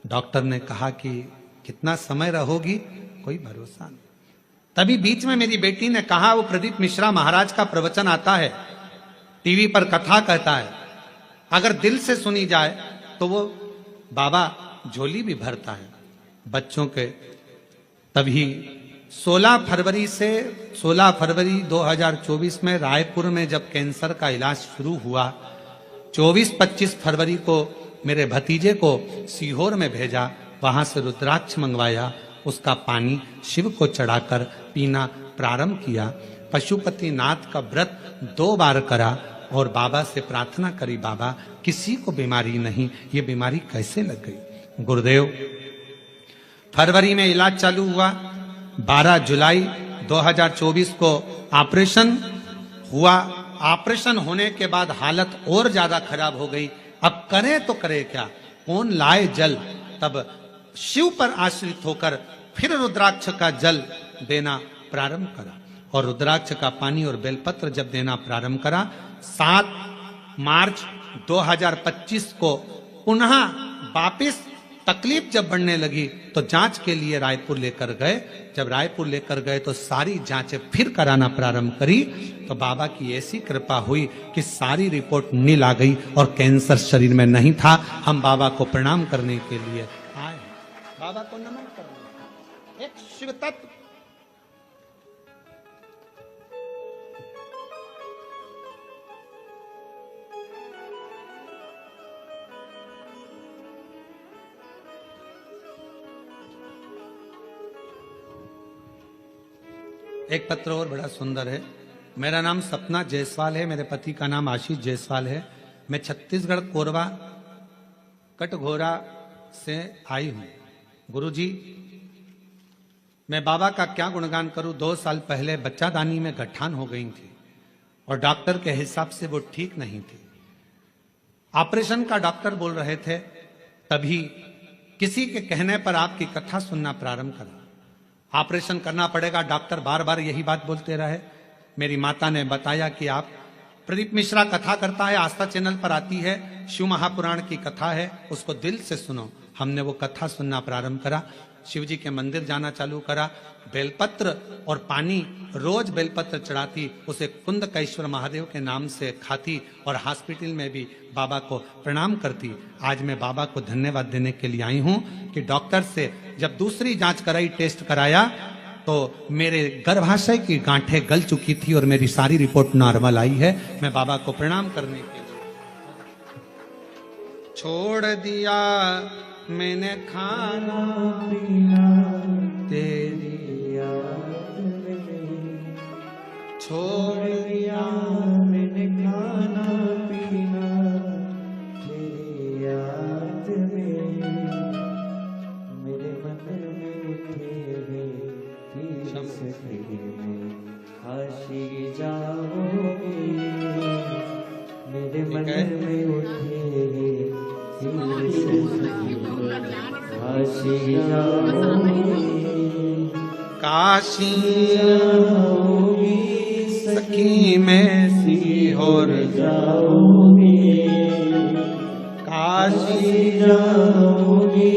डॉक्टर ने कहा कि कितना समय रहोगी, कोई भरोसा नहीं। तभी बीच में मेरी बेटी ने कहा, वो प्रदीप मिश्रा महाराज का प्रवचन आता है, टीवी पर कथा कहता है, अगर दिल से सुनी जाए तो वो बाबा झोली भी भरता है बच्चों के। तभी 16 फरवरी 2024 में रायपुर में जब कैंसर का इलाज शुरू हुआ, 24-25 फरवरी को मेरे भतीजे को सीहोर में भेजा, वहां से रुद्राक्ष मंगवाया, उसका पानी शिव को चढ़ाकर पीना प्रारंभ किया। पशुपतिनाथ का व्रत 2 बार करा और बाबा से प्रार्थना करी, बाबा किसी को बीमारी नहीं, ये बीमारी कैसे लग गई। गुरुदेव, फरवरी में इलाज चालू हुआ। 12 जुलाई 2024 को ऑपरेशन हुआ। ऑपरेशन होने के बाद हालत और ज्यादा खराब हो गई। अब करें तो करें क्या, कौन लाए जल। तब शिव पर आश्रित होकर फिर रुद्राक्ष का जल देना प्रारंभ करा और रुद्राक्ष का पानी और बेलपत्र जब देना प्रारंभ करा, 7 मार्च 2025 को पुनः वापिस तकलीफ जब बढ़ने लगी तो जांच के लिए रायपुर लेकर गए। जब रायपुर लेकर गए तो सारी जांचें फिर कराना प्रारंभ करी तो बाबा की ऐसी कृपा हुई कि सारी रिपोर्ट नील आ गई और कैंसर शरीर में नहीं था। हम बाबा को प्रणाम करने के लिए आए, बाबा को नमन करने। एक शिव तत्व एक पत्र और बड़ा सुंदर है। मेरा नाम सपना जायसवाल है, मेरे पति का नाम आशीष जायसवाल है। मैं छत्तीसगढ़ कोरबा कटघोरा से आई हूं। गुरुजी, मैं बाबा का क्या गुणगान करूं। 2 साल पहले बच्चादानी में गठान हो गई थी और डॉक्टर के हिसाब से वो ठीक नहीं थी। ऑपरेशन का डॉक्टर बोल रहे थे, तभी किसी के कहने पर आपकी कथा सुनना प्रारंभ करा। ऑपरेशन करना पड़ेगा, डॉक्टर बार बार यही बात बोलते रहे। मेरी माता ने बताया कि आप प्रदीप मिश्रा कथा करता है, आस्था चैनल पर आती है, शिव महापुराण की कथा है, उसको दिल से सुनो। हमने वो कथा सुनना प्रारंभ करा, शिव जी के मंदिर जाना चालू करा। बेलपत्र और पानी रोज बेलपत्र चढ़ाती, उसे कुंदकेश्वर महादेव के नाम से खाती और हॉस्पिटल में भी बाबा को प्रणाम करती। आज मैं बाबा को धन्यवाद देने के लिए आई हूं कि डॉक्टर से जब दूसरी जांच कराई, टेस्ट कराया, तो मेरे गर्भाशय की गांठें गल चुकी थी और मेरी सारी रिपोर्ट नॉर्मल आई है। मैं बाबा को प्रणाम करने के लिए छोड़ दिया मैंने खाना पीना तेरी याद में, छोड़ दिया मैंने खाना पीना तेरी याद में, मेरे मन में उठे काशी जाओगे, मेरे मन में उठे काशी जाओगे, काशी जाओगी सखी मैं सीहोर जाओगी, काशी जाओगी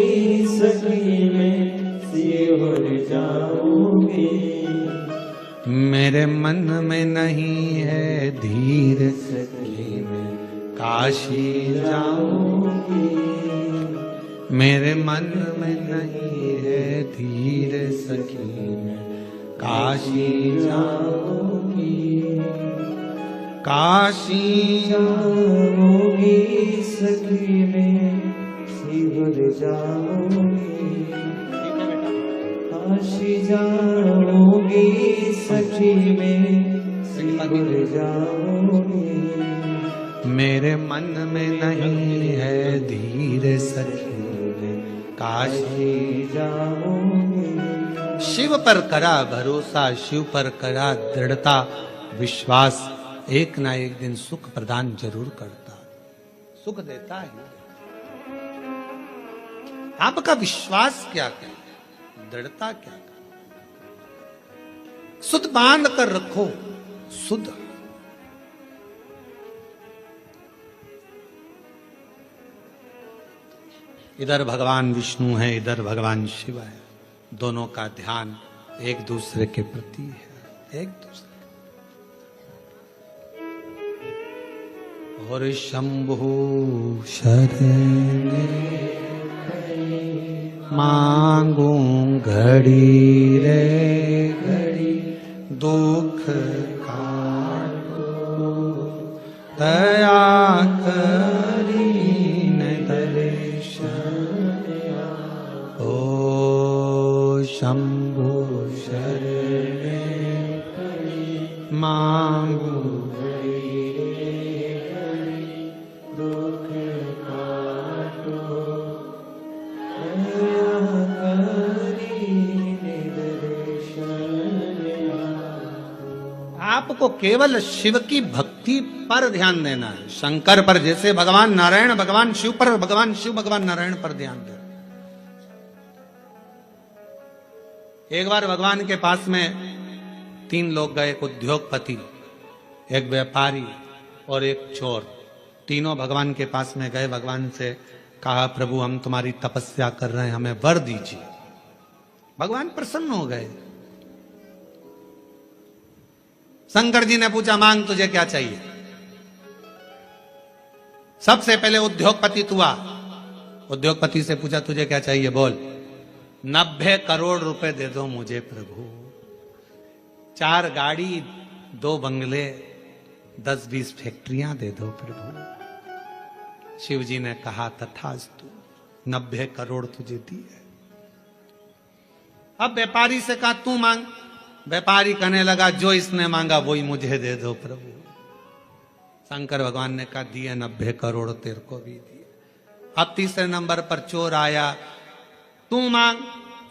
सखी मैं सीहोर जाओगी, मेरे मन में नहीं है धीर सखी मैं काशी जाऊंगी, मेरे मन में नहीं है धीर सखी मैं काशी जाऊंगी, काशी जाऊंगी सखी मैं सीहोर जाऊंगी, काशी जाऊंगी सखी में भूल जाओगे, मेरे मन में नहीं है धीर सखी, काशी जाओगे। शिव पर करा भरोसा, शिव पर करा दृढ़ता, विश्वास एक ना एक दिन सुख प्रदान जरूर करता, सुख देता है। आपका विश्वास क्या है, दृढ़ता क्या है? सुध बांध कर रखो, सुध। इधर भगवान विष्णु है, इधर भगवान शिव है, दोनों का ध्यान एक दूसरे के प्रति है, एक दूसरे। और शंभु शरण मांगू घड़ी रे घड़ी, दुख काटो दया करीन दर्शन। ओ शंभु शरण मांगू आपको केवल शिव की भक्ति पर ध्यान देना है, शंकर पर जैसे भगवान नारायण भगवान शिव पर, भगवान शिव भगवान नारायण पर ध्यान देना। एक बार भगवान के पास में 3 लोग गए, एक उद्योगपति, एक व्यापारी और एक चोर। तीनों भगवान के पास में गए, भगवान से कहा प्रभु हम तुम्हारी तपस्या कर रहे हैं, हमें वर दीजिए। भगवान प्रसन्न हो गए। शंकर जी ने पूछा मांग तुझे क्या चाहिए। सबसे पहले उद्योगपति तू आ। उद्योगपति से पूछा तुझे क्या चाहिए, बोल। 90 करोड़ रुपए दे दो मुझे प्रभु, 4 गाड़ी, 2 बंगले, 10-20 फैक्ट्रियां दे दो प्रभु। शिव जी ने कहा तथास्तु, 90 करोड़ तुझे दिए। अब व्यापारी से कहा तू मांग। व्यापारी कहने लगा जो इसने मांगा वही मुझे दे दो प्रभु। शंकर भगवान ने कहा दिए 90 करोड़ तेरे को भी दिए। अब तीसरे नंबर पर चोर आया, तू मांग।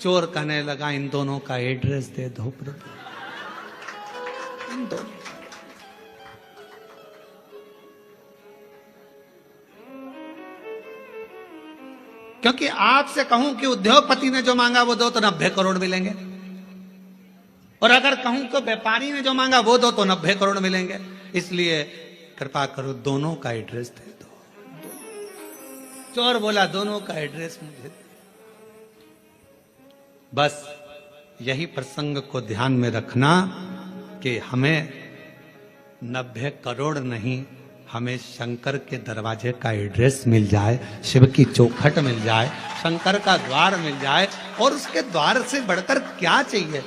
चोर कहने लगा इन दोनों का एड्रेस दे दो प्रभु, इन दोनों। क्योंकि आपसे कहूं कि उद्योगपति ने जो मांगा वो दो तो 90 करोड़ मिलेंगे, और अगर कहूं कि व्यापारी ने जो मांगा वो दो तो 90 करोड़ मिलेंगे। इसलिए कृपा करो दोनों का एड्रेस दे दो। चोर बोला दोनों का एड्रेस मुझे। बस यही प्रसंग को ध्यान में रखना कि हमें 90 करोड़ नहीं, हमें शंकर के दरवाजे का एड्रेस मिल जाए, शिव की चौखट मिल जाए, शंकर का द्वार मिल जाए, और उसके द्वार से बढ़कर क्या चाहिए।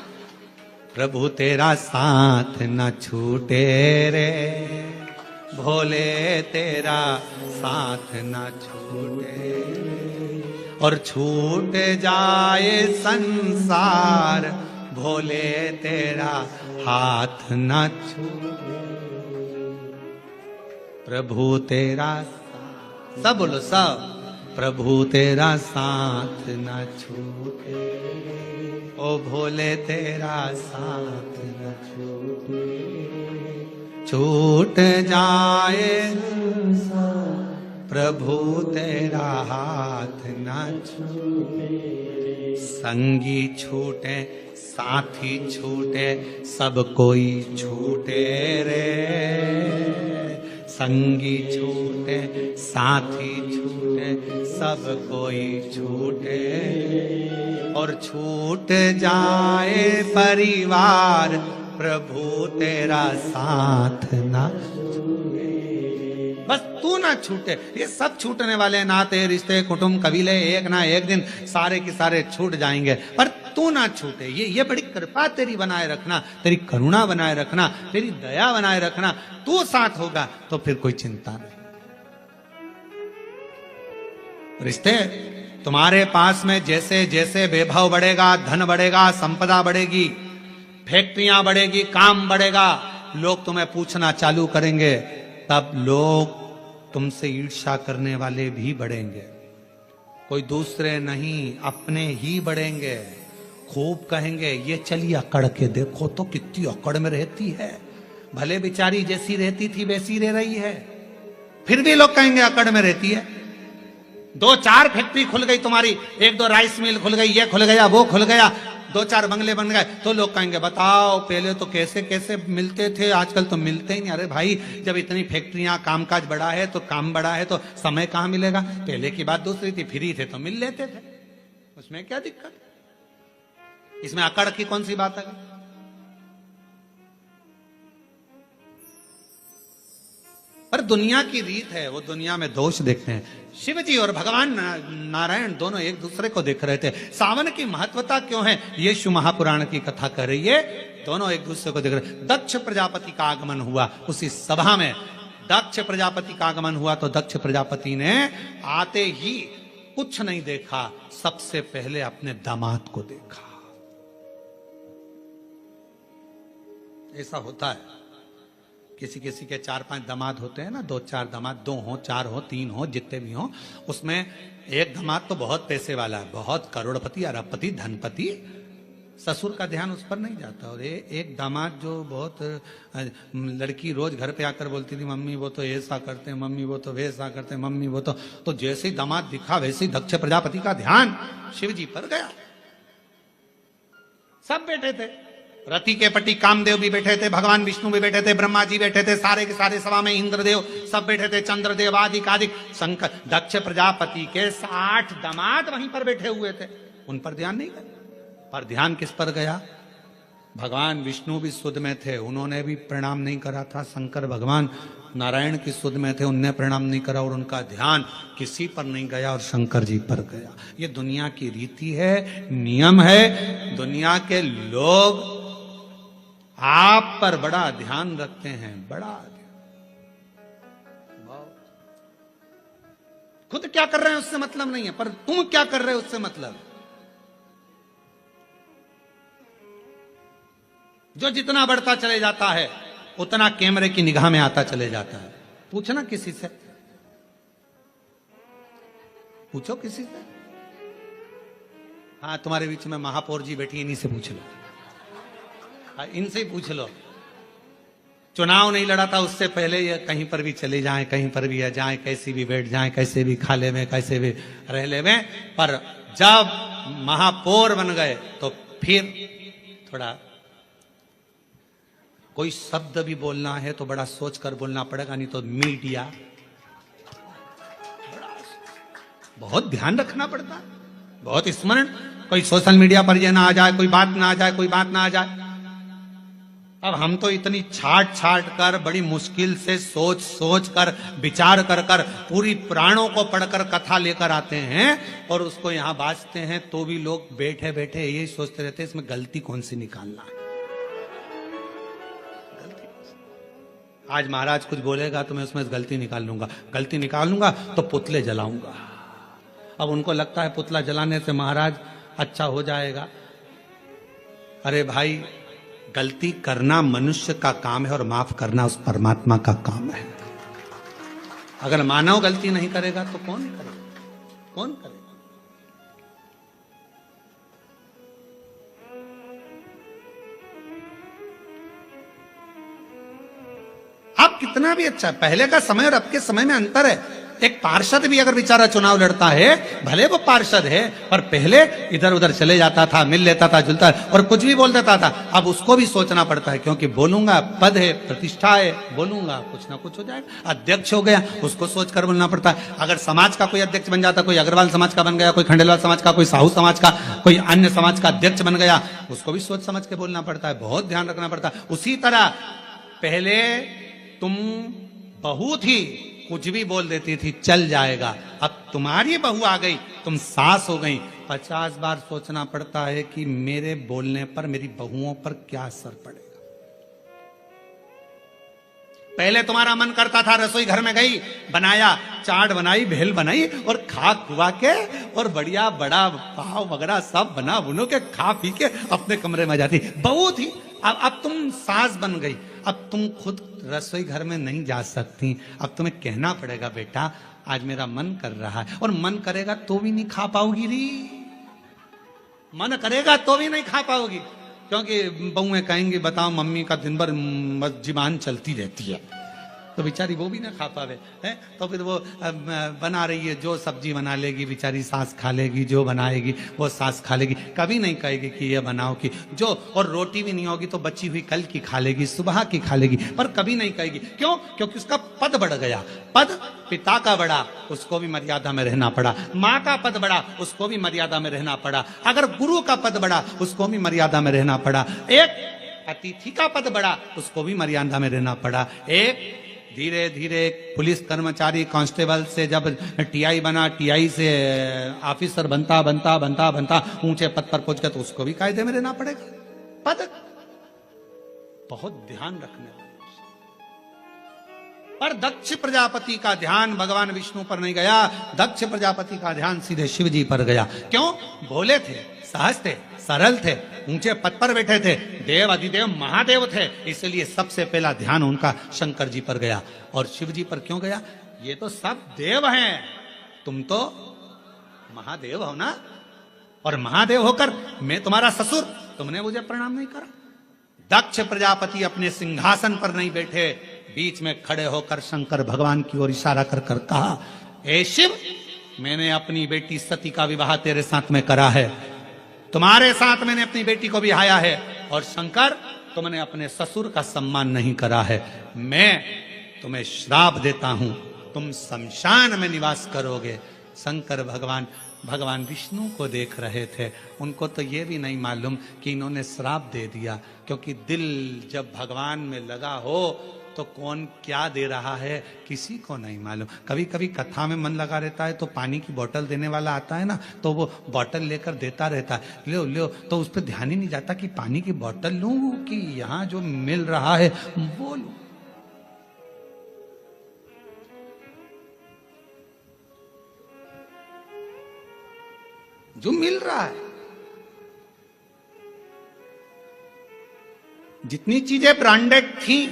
प्रभु तेरा साथ न छूटे रे भोले, तेरा साथ न छूटे, और छूट जाए संसार भोले तेरा हाथ न छूटे। प्रभु तेरा, सब बोलो सब, प्रभु तेरा साथ न छूटे, ओ भोले तेरा साथ न छूटे, छूट जाए प्रभु तेरा हाथ न छूटे। संगी छूटे साथी छूटे सब कोई छूटे रे, संगी छूटे साथी छूटे सब कोई छूटे, और छूट जाए परिवार प्रभु तेरा साथ ना छूटे। बस तू ना छूटे, ये सब छूटने वाले नाते रिश्ते कुटुंब कबीले एक ना एक दिन सारे के सारे छूट जाएंगे, पर तू ना छूटे। ये बड़ी कृपा तेरी बनाए रखना, तेरी करुणा बनाए रखना, तेरी दया बनाए रखना। तू साथ होगा तो फिर कोई चिंता नहीं। रिश्ते तुम्हारे पास में जैसे जैसे वैभव बढ़ेगा, धन बढ़ेगा, संपदा बढ़ेगी, फैक्ट्रियां बढ़ेगी, काम बढ़ेगा, लोग तुम्हें पूछना चालू करेंगे, तब लोग तुमसे ईर्ष्या करने वाले भी बढ़ेंगे। कोई दूसरे नहीं, अपने ही बढ़ेंगे। खूब कहेंगे, ये चलिए अकड़ के देखो तो कितनी अकड़ में रहती है, भले बेचारी जैसी रहती थी वैसी रह रही है। फिर भी लोग कहेंगे अकड़ में रहती है। 2-4 फैक्ट्री खुल गई तुम्हारी, 1-2 राइस मिल खुल गई, ये खुल गया वो खुल गया, 2-4 बंगले बन गए, तो लोग कहेंगे बताओ पहले तो कैसे कैसे मिलते थे, आजकल तो मिलते ही नहीं। अरे भाई, जब इतनी फैक्ट्रियां, कामकाज बड़ा है तो काम बड़ा है तो समय कहां मिलेगा। पहले की बात दूसरी थी, फ्री थे तो मिल लेते थे, उसमें क्या दिक्कत, इसमें अकड़ की कौन सी बात है। पर दुनिया की रीत है, वो दुनिया में दोष देखते हैं। शिव जी और भगवान नारायण दोनों एक दूसरे को देख रहे थे। सावन की महत्वता क्यों है, ये शिव महापुराण की कथा कर रही है। दोनों एक दूसरे को देख रहे। दक्ष प्रजापति का आगमन हुआ, उसी सभा में दक्ष प्रजापति का आगमन हुआ तो दक्ष प्रजापति ने आते ही कुछ नहीं देखा, सबसे पहले अपने दामाद को देखा। ऐसा होता है, किसी किसी के 4-5 दामाद होते हैं ना, 2-4 दामाद, 2 हो 4 हो 3 हो, जितने भी हो, उसमें एक दामाद तो बहुत पैसे वाला है, बहुत करोड़पति, अरबपति, धनपति, ससुर का ध्यान उस पर नहीं जाता। और एक दामाद जो बहुत, लड़की रोज घर पे आकर बोलती थी, मम्मी वो तो ऐसा करते हैं, मम्मी वो तो वैसा करते हैं, मम्मी वो तो जैसे ही दामाद दिखा वैसे ही दक्ष प्रजापति का ध्यान शिव जी पर गया। सब बैठे थे, रति के पति कामदेव भी बैठे थे, भगवान विष्णु भी बैठे थे, ब्रह्मा जी बैठे थे, सारे के सारे सभा में इंद्रदेव सब बैठे थे, चंद्रदेव आदि शंकर, दक्ष प्रजापति के 60 दामाद वहीं पर बैठे हुए थे। उन पर ध्यान नहीं गया, पर ध्यान किस पर गया, भगवान विष्णु भी सुध में थे, उन्होंने भी प्रणाम नहीं करा था। शंकर भगवान नारायण की सुध में थे, उनने प्रणाम नहीं करा, और उनका ध्यान किसी पर नहीं गया और शंकर जी पर गया। ये दुनिया की रीति है, नियम है। दुनिया के लोग आप पर बड़ा ध्यान रखते हैं, बड़ा खुद क्या कर रहे हैं उससे मतलब नहीं है, पर तुम क्या कर रहे हो उससे मतलब। जो जितना बढ़ता चले जाता है उतना कैमरे की निगाह में आता चले जाता है। पूछना किसी से, पूछो किसी से। हाँ, तुम्हारे बीच में महापौर जी बैठी, इन्हीं से पूछ लो, इनसे ही पूछ लो। चुनाव नहीं लड़ा था उससे पहले ये कहीं पर भी चले जाएं, कहीं पर भी जाएं, कैसी भी बैठ जाएं, कैसे भी खा ले में, कैसे भी रह ले में, पर जब महापौर बन गए तो फिर थोड़ा कोई शब्द भी बोलना है तो बड़ा सोच कर बोलना पड़ेगा, नहीं तो मीडिया बहुत ध्यान रखना पड़ता, बहुत स्मरण। कोई सोशल मीडिया पर ये ना आ जाए, कोई बात ना आ जाए, कोई बात ना आ जाए। अब हम तो इतनी छाट कर, बड़ी मुश्किल से सोच कर, विचार कर पूरी पुराणों को पढ़कर कथा लेकर आते हैं और उसको यहाँ बाजते हैं, तो भी लोग बैठे बैठे यही सोचते रहते हैं इसमें गलती कौन सी निकालना है। आज महाराज कुछ बोलेगा तो मैं उसमें गलती निकाल लूंगा तो पुतले जलाऊंगा। अब उनको लगता है पुतला जलाने से महाराज अच्छा हो जाएगा। अरे भाई, गलती करना मनुष्य का काम है और माफ करना उस परमात्मा का काम है। अगर मानव गलती नहीं करेगा तो कौन करेगा, कौन करेगा। अब कितना भी अच्छा, पहले का समय और अब के समय में अंतर है। एक पार्षद भी अगर बेचारा चुनाव लड़ता है, भले वो पार्षद है, पर पहले इधर उधर चले जाता था, मिल लेता था, जुलता और कुछ भी बोल देता था। अब उसको भी सोचना पड़ता है, क्योंकि बोलूंगा पद है, प्रतिष्ठा है, बोलूंगा कुछ ना कुछ हो जाएगा। अध्यक्ष हो गया, उसको सोचकर बोलना पड़ता है। अगर समाज का कोई अध्यक्ष बन जाता, कोई अग्रवाल समाज का बन गया, कोई खंडेलवाल समाज का, कोई साहू समाज का, कोई अन्य समाज का अध्यक्ष बन गया, उसको भी सोच समझ के बोलना पड़ता है, बहुत ध्यान रखना पड़ता है। उसी तरह पहले तुम बहू थी, कुछ भी बोल देती थी चल जाएगा, अब तुम्हारी बहू आ गई, तुम सास हो गई, 50 बार सोचना पड़ता है कि मेरे बोलने पर मेरी बहुओं पर क्या असर पड़ेगा। पहले तुम्हारा मन करता था, रसोई घर में गई, बनाया, चाट बनाई, भेल बनाई और खा खुआ के और बढ़िया बड़ा पाव वगैरह सब बना बुनो के खा पी के अपने कमरे में जाती, बहू थी। अब तुम सास बन गई, अब तुम खुद रसोई घर में नहीं जा सकती, अब तुम्हें कहना पड़ेगा बेटा आज मेरा मन कर रहा है, और मन करेगा तो भी नहीं खा पाओगी री, मन करेगा तो भी नहीं खा पाओगी, क्योंकि बहुएं कहेंगी बताओ मम्मी का दिन भर जुबान चलती रहती है, तो बेचारी वो भी ना खा पावे है, तो फिर वो बना रही है, जो सब्जी बना लेगी बेचारी सास खा लेगी, जो बनाएगी वो सास खा लेगी, कभी नहीं कहेगी कि ये बनाओ कि जो, और रोटी भी नहीं होगी तो बची हुई कल की खा लेगी, सुबह की खा लेगी, पर कभी नहीं कहेगी। क्यों? क्योंकि उसका पद बढ़ गया। पद पिता का बढ़ा, उसको भी मर्यादा में रहना पड़ा, माँ का पद बढ़ा, उसको भी मर्यादा में रहना पड़ा, अगर गुरु का पद बढ़ा उसको भी मर्यादा में रहना पड़ा, एक अतिथि का पद बढ़ा उसको भी मर्यादा में रहना पड़ा, एक धीरे धीरे पुलिस कर्मचारी कांस्टेबल से जब टीआई बना, टीआई से ऑफिसर बनता बनता बनता बनता ऊंचे पद पर पहुंच गया, तो उसको भी कायदे में रहना पड़ेगा। पद बहुत ध्यान रखने वाला। पर दक्ष प्रजापति का ध्यान भगवान विष्णु पर नहीं गया, दक्ष प्रजापति का ध्यान सीधे शिव जी पर गया। क्यों? भोले थे, सहज थे, सरल थे, ऊंचे पद पर बैठे थे, देव अधिदेव महादेव थे, इसलिए सबसे पहला ध्यान उनका शंकर जी पर गया। और शिव जी पर क्यों गया? ये तो सब देव हैं, तुम तो महादेव हो ना, और महादेव होकर मैं तुम्हारा ससुर, तुमने मुझे प्रणाम नहीं करा। दक्ष प्रजापति अपने सिंहासन पर नहीं बैठे, बीच में खड़े होकर शंकर भगवान की ओर इशारा कर कर कहा, ए शिव, मैंने अपनी बेटी सती का विवाह तेरे साथ में करा है, तुम्हारे साथ मैंने अपनी बेटी को बिहाया है, और शंकर तुमने अपने ससुर का सम्मान नहीं करा है, मैं तुम्हें श्राप देता हूं, तुम शमशान में निवास करोगे। शंकर भगवान विष्णु को देख रहे थे, उनको तो ये भी नहीं मालूम कि इन्होंने श्राप दे दिया, क्योंकि दिल जब भगवान में लगा हो तो कौन क्या दे रहा है किसी को नहीं मालूम। कभी कभी कथा में मन लगा रहता है तो पानी की बोतल देने वाला आता है ना, तो वो बोतल लेकर देता रहता है, लो लो, तो उस पर ध्यान ही नहीं जाता कि पानी की बोतल लूं कि यहाँ जो मिल रहा है वो लूं। जो मिल रहा है, जितनी चीजें ब्रांडेड थी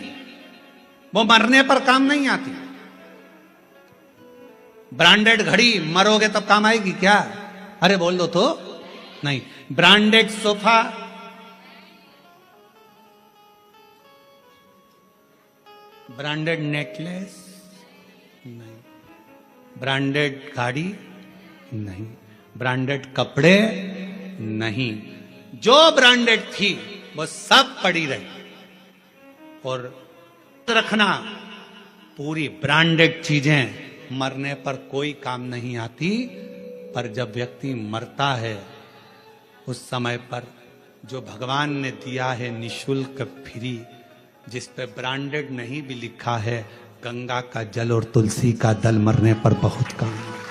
वो मरने पर काम नहीं आती। ब्रांडेड घड़ी मरोगे तब काम आएगी क्या? अरे बोल दो तो नहीं। ब्रांडेड सोफा, ब्रांडेड नेकलेस नहीं, ब्रांडेड गाड़ी नहीं, ब्रांडेड कपड़े नहीं, जो ब्रांडेड थी वो सब पड़ी रही। और रखना, पूरी ब्रांडेड चीजें मरने पर कोई काम नहीं आती, पर जब व्यक्ति मरता है उस समय पर जो भगवान ने दिया है निशुल्क फ्री, जिस पे ब्रांडेड नहीं भी लिखा है, गंगा का जल और तुलसी का दल मरने पर बहुत काम आता है।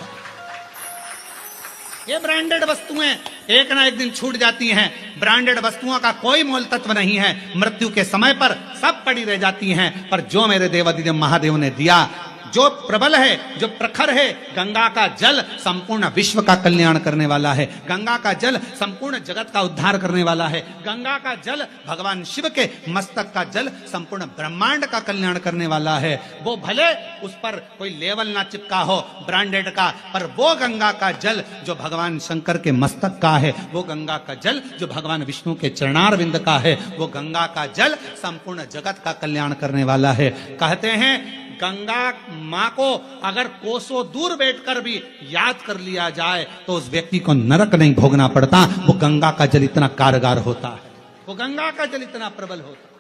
ये ब्रांडेड वस्तुएं एक ना एक दिन छूट जाती हैं, ब्रांडेड वस्तुओं का कोई मोल तत्व नहीं है, मृत्यु के समय पर सब पड़ी रह जाती हैं, पर जो मेरे देवाधिदेव महादेव ने दिया, जो प्रबल है, जो प्रखर है, गंगा का जल संपूर्ण विश्व का कल्याण करने वाला है, गंगा का जल संपूर्ण जगत का उद्धार करने वाला है, गंगा का जल भगवान शिव के मस्तक का जल संपूर्ण ब्रह्मांड का कल्याण करने वाला है। वो भले उस पर कोई लेवल ना चिपका हो ब्रांडेड का, पर वो गंगा का जल जो भगवान शंकर के मस्तक का है, वो गंगा का जल जो भगवान विष्णु के चरणारविंद का है, वो गंगा का जल संपूर्ण जगत का कल्याण करने वाला है। कहते हैं गंगा माँ को अगर कोसों दूर बैठकर भी याद कर लिया जाए तो उस व्यक्ति को नरक नहीं भोगना पड़ता। वो गंगा का जल इतना कारगर होता है, वो गंगा का जल इतना प्रबल होता है।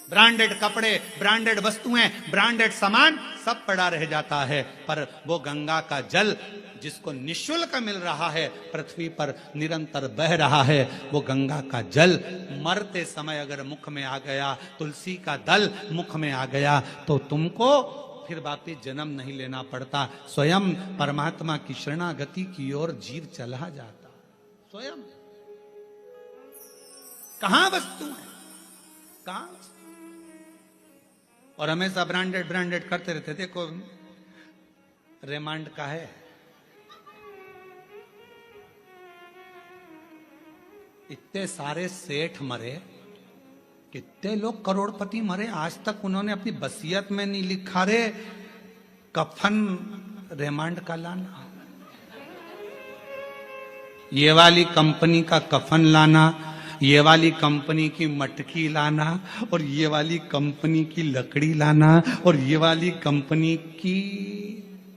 ब्रांडेड कपड़े, ब्रांडेड वस्तुएं, ब्रांडेड सामान सब पड़ा रह जाता है, पर वो गंगा का जल जिसको निःशुल्क मिल रहा है, पृथ्वी पर निरंतर बह रहा है, वो गंगा का जल मरते समय अगर मुख में आ गया, तुलसी का दल मुख में आ गया, तो तुमको फिर वापिस जन्म नहीं लेना पड़ता, स्वयं परमात्मा की शरणागति की ओर जीव चला जाता। स्वयं कहां वस्तु है, कहां? और हमेशा ब्रांडेड ब्रांडेड करते रहते। देखो रेमांड का है, इतने सारे सेठ मरे, कितने लोग करोड़पति मरे, आज तक उन्होंने अपनी वसीयत में नहीं लिखा रे कफन रेमांड का लाना, ये वाली कंपनी का कफन लाना, ये वाली कंपनी की मटकी लाना, और ये वाली कंपनी की लकड़ी लाना, और ये वाली कंपनी की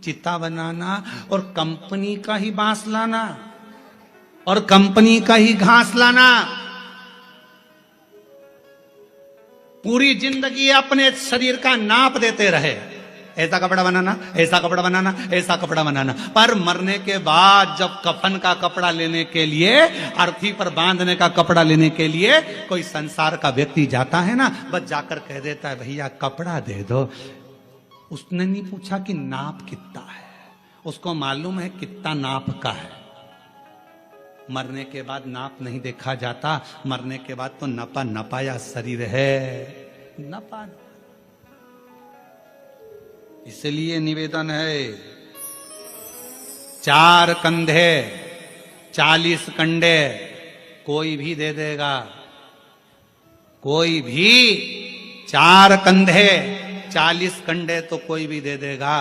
चिता बनाना, और कंपनी का ही बांस लाना, और कंपनी का ही घास लाना। पूरी जिंदगी अपने शरीर का नाप देते रहे, ऐसा कपड़ा बनाना, ऐसा कपड़ा बनाना, ऐसा कपड़ा बनाना, पर मरने के बाद जब कफन का कपड़ा लेने के लिए, अर्थी पर बांधने का कपड़ा लेने के लिए कोई संसार का व्यक्ति जाता है ना, बस जाकर कह देता है भैया कपड़ा दे दो। उसने नहीं पूछा कि नाप कितना है, उसको मालूम है कितना नाप का है। मरने के बाद नाप नहीं देखा जाता, मरने के बाद तो नपा नपाया शरीर है, नपा। इसलिए निवेदन है, 4 कंधे 40 कंडे कोई भी दे देगा, कोई भी 4 कंधे 40 कंडे तो कोई भी दे देगा,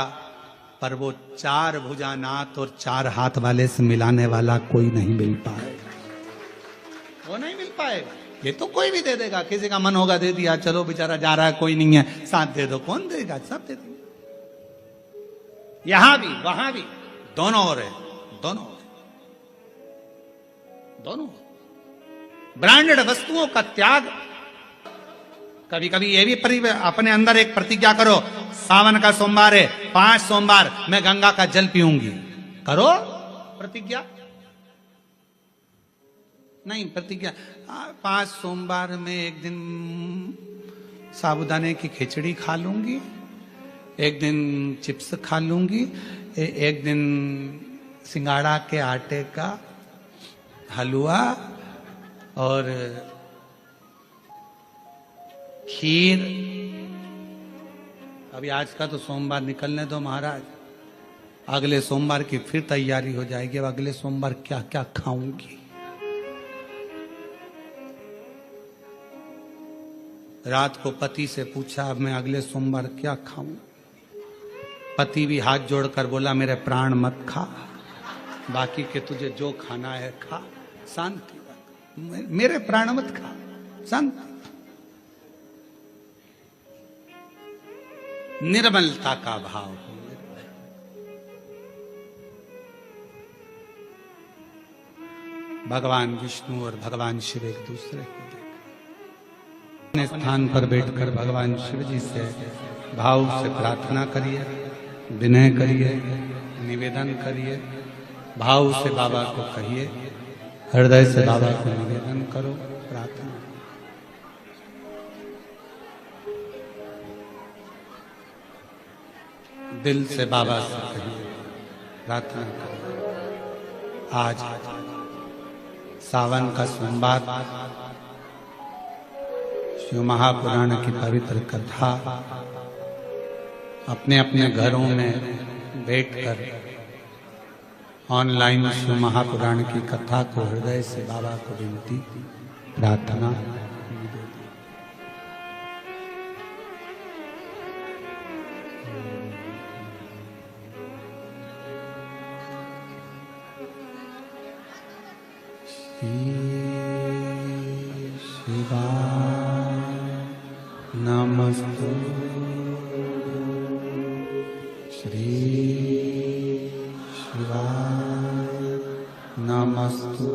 पर वो 4 भुजानाथ और 4 हाथ वाले से मिलाने वाला कोई नहीं मिल पाएगा, वो नहीं मिल पाएगा। ये तो कोई भी दे देगा, किसी का मन होगा दे दिया, चलो बेचारा जा रहा है कोई नहीं है साथ दे दो, कौन देगा, सब दे देंगे। यहां भी वहां भी दोनों हो रहे, दोनों दोनों ब्रांडेड वस्तुओं का त्याग। कभी कभी ये भी अपने अंदर एक प्रतिज्ञा करो, सावन का सोमवार है, 5 सोमवार मैं गंगा का जल पीऊंगी, करो प्रतिज्ञा। नहीं प्रतिज्ञा, 5 सोमवार में एक दिन साबूदाने की खिचड़ी खा लूंगी, एक दिन चिप्स खा लूंगी, एक दिन सिंगाड़ा के आटे का हलवा और खीर। अभी आज का तो सोमवार निकलने दो महाराज, अगले सोमवार की फिर तैयारी हो जाएगी, अब अगले सोमवार क्या क्या खाऊंगी। रात को पति से पूछा अब मैं अगले सोमवार क्या खाऊं, पति भी हाथ जोड़कर बोला मेरे प्राण मत खा, बाकी के तुझे जो खाना है खा, शांति, मेरे प्राण मत खा, शांति। निर्मलता का भाव, भगवान विष्णु और भगवान शिव एक दूसरे को अपने स्थान पर बैठकर भगवान शिव जी से भाव से प्रार्थना करिए, विनय करिए, निवेदन करिए, भाव से बाबा को कहिए, हृदय से बाबा को निवेदन करो, प्रार्थना। दिल से बाबा से कहिए, प्रार्थना करिए। आज सावन का सोमवार, शिव महापुराण की पवित्र कथा अपने अपने घरों में बैठकर ऑनलाइन शिव महापुराण की कथा को हृदय से बाबा को विनती, प्रार्थना। शिवाय नमस्तु, श्री शिवाय नमस्तु,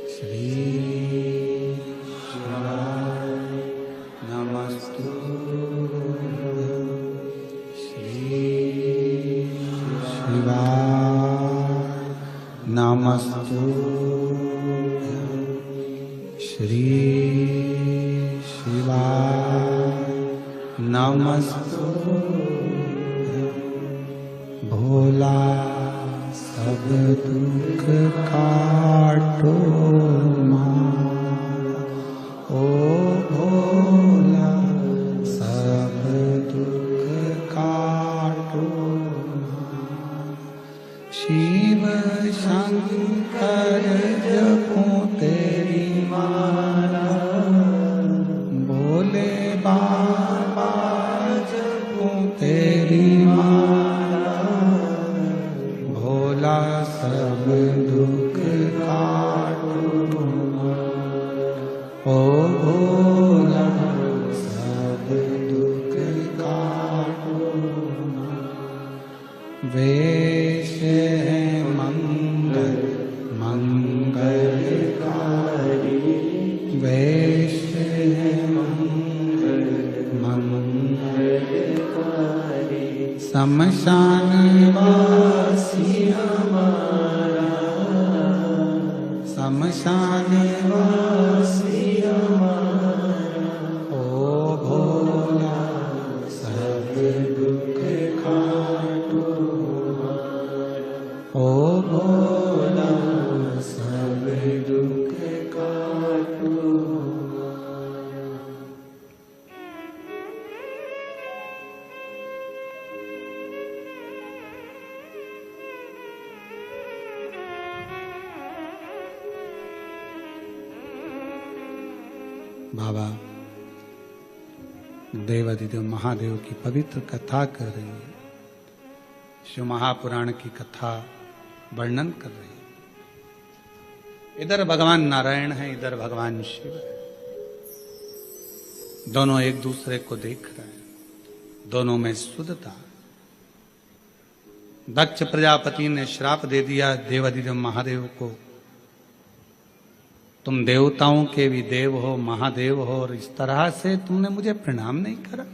श्री शिवाय नमस्तु, श्री शिवाय नमस्तु, श्री शिवाय नमस्तु। भोला सब दुख काटो ओ भोला सब दुख काटो, शिव शंकर जपो तेरी माला, वेश है मंगल मंगलकारी, वेश है मंगल मंगलकारी, शमशान वासी हमारा, शमशान वासी हमारा, ओ भोला सब दुख काटो हमारा, ओ भोला सब दुख काटो हमारा। बाबा देवाधिदेव महादेव की पवित्र कथा कर रही है, शिव महापुराण की कथा वर्णन कर रही है। इधर भगवान नारायण है, इधर भगवान शिव है, दोनों एक दूसरे को देख रहे हैं, दोनों में शुद्धता। दक्ष प्रजापति ने श्राप दे दिया देवाधिदेव महादेव को, तुम देवताओं के भी देव हो, महादेव हो, और इस तरह से तुमने मुझे प्रणाम नहीं करा,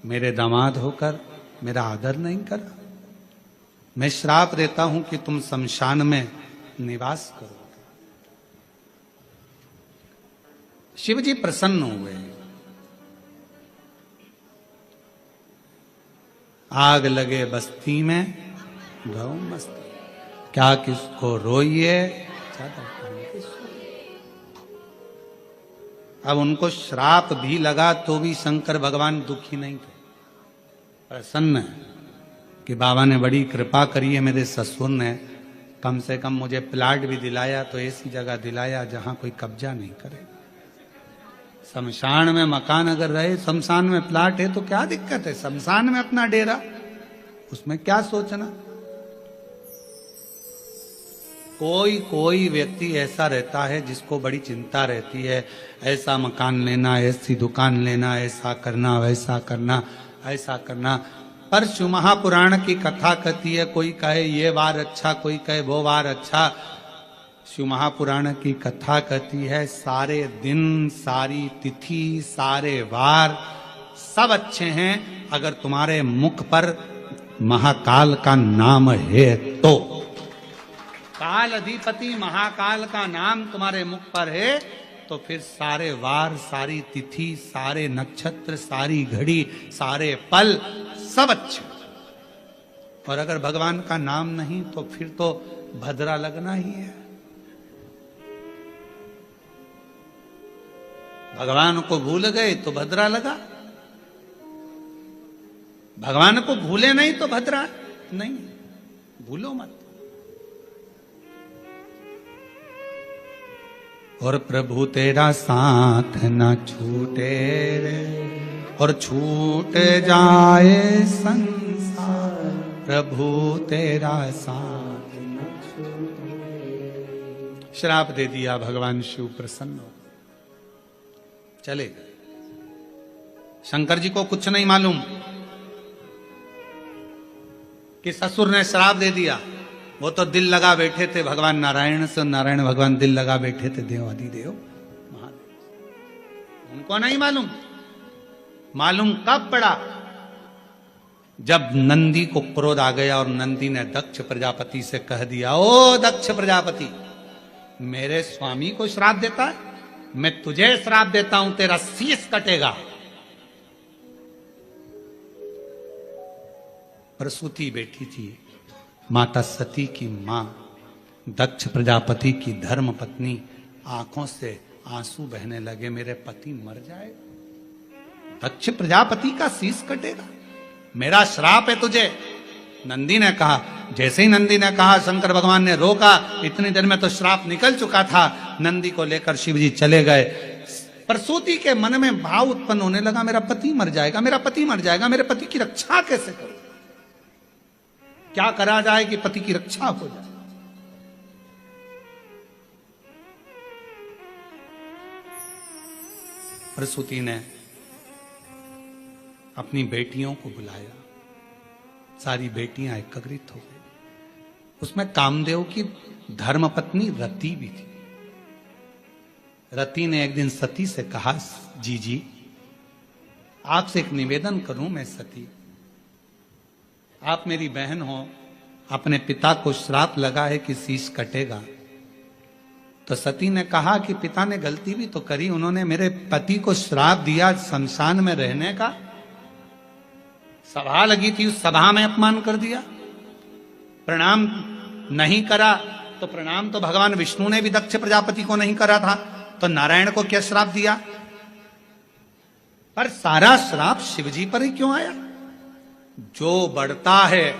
मेरे दामाद होकर मेरा आदर नहीं करा। मैं श्राप देता हूं कि तुम शमशान में निवास करो। शिव जी प्रसन्न हुए, आग लगे बस्ती में गौ मस्ती, क्या किसको रोइए अब उनको श्राप भी लगा तो भी शंकर भगवान दुखी नहीं थे, प्रसन्न है कि बाबा ने बड़ी कृपा करी है, मेरे ससुर ने कम से कम मुझे प्लाट भी दिलाया, तो ऐसी जगह दिलाया जहां कोई कब्जा नहीं करे। शमशान में मकान अगर रहे, शमशान में प्लाट है तो क्या दिक्कत है, शमशान में अपना डेरा, उसमें क्या सोचना। कोई कोई व्यक्ति ऐसा रहता है जिसको बड़ी चिंता रहती है, ऐसा मकान लेना, ऐसी दुकान लेना, ऐसा करना, वैसा करना, ऐसा करना। पर शिव महापुराण की कथा कहती है, कोई कहे ये वार अच्छा, कोई कहे वो वार अच्छा। शिव महापुराण की कथा कहती है सारे दिन, सारी तिथि, सारे वार सब अच्छे हैं अगर तुम्हारे मुख पर महाकाल का नाम है तो। काल अधिपति महाकाल का नाम तुम्हारे मुख पर है तो फिर सारे वार, सारी तिथि, सारे नक्षत्र, सारी घड़ी, सारे पल सब अच्छे। और अगर भगवान का नाम नहीं तो फिर तो भद्रा लगना ही है। भगवान को भूल गए तो भद्रा लगा, भगवान को भूले नहीं तो भद्रा नहीं, भूलो मत। और प्रभु तेरा साथ न छूटे रे, और छूट जाए संसार, प्रभु तेरा साथ न छूटे। श्राप दे दिया, भगवान शिव प्रसन्न हो चले गए। शंकर जी को कुछ नहीं मालूम कि ससुर ने श्राप दे दिया, वो तो दिल लगा बैठे थे भगवान नारायण से, नारायण भगवान दिल लगा बैठे थे देवाधिदेव महादेव। उनको नहीं मालूम, मालूम कब पड़ा जब नंदी को क्रोध आ गया और नंदी ने दक्ष प्रजापति से कह दिया, ओ दक्ष प्रजापति, मेरे स्वामी को श्राप देता है, मैं तुझे श्राप देता हूं, तेरा शीश कटेगा। प्रसूति बैठी थी, माता सती की मां, दक्ष प्रजापति की धर्म पत्नी, आंखों से आंसू बहने लगे, मेरे पति मर जाए, दक्ष प्रजापति का शीश कटेगा, मेरा श्राप है तुझे। नंदी ने कहा, जैसे ही नंदी ने कहा शंकर भगवान ने रोका, इतनी देर में तो श्राप निकल चुका था। नंदी को लेकर शिव जी चले गए। प्रसूति के मन में भाव उत्पन्न होने लगा, मेरा पति मर जाएगा, मेरा पति मर जाएगा, मेरे पति की रक्षा कैसे करूं, क्या करा जाए कि पति की रक्षा हो जाए। प्रसूति ने अपनी बेटियों को बुलाया, सारी बेटियां एकत्रित हो गई। उसमें कामदेव की धर्मपत्नी रति भी थी। रति ने एक दिन सती से कहा, जी आपसे एक निवेदन करूं मैं सती, आप मेरी बहन हो, अपने पिता को श्राप लगा है कि शीश कटेगा। तो सती ने कहा कि पिता ने गलती भी तो करी, उन्होंने मेरे पति को श्राप दिया शमशान में रहने का, सभा लगी थी उस सभा में अपमान कर दिया, प्रणाम नहीं करा। तो प्रणाम तो भगवान विष्णु ने भी दक्ष प्रजापति को नहीं करा था, तो नारायण को क्या श्राप दिया? पर सारा श्राप शिवजी पर ही क्यों आया? जो बढ़ता है,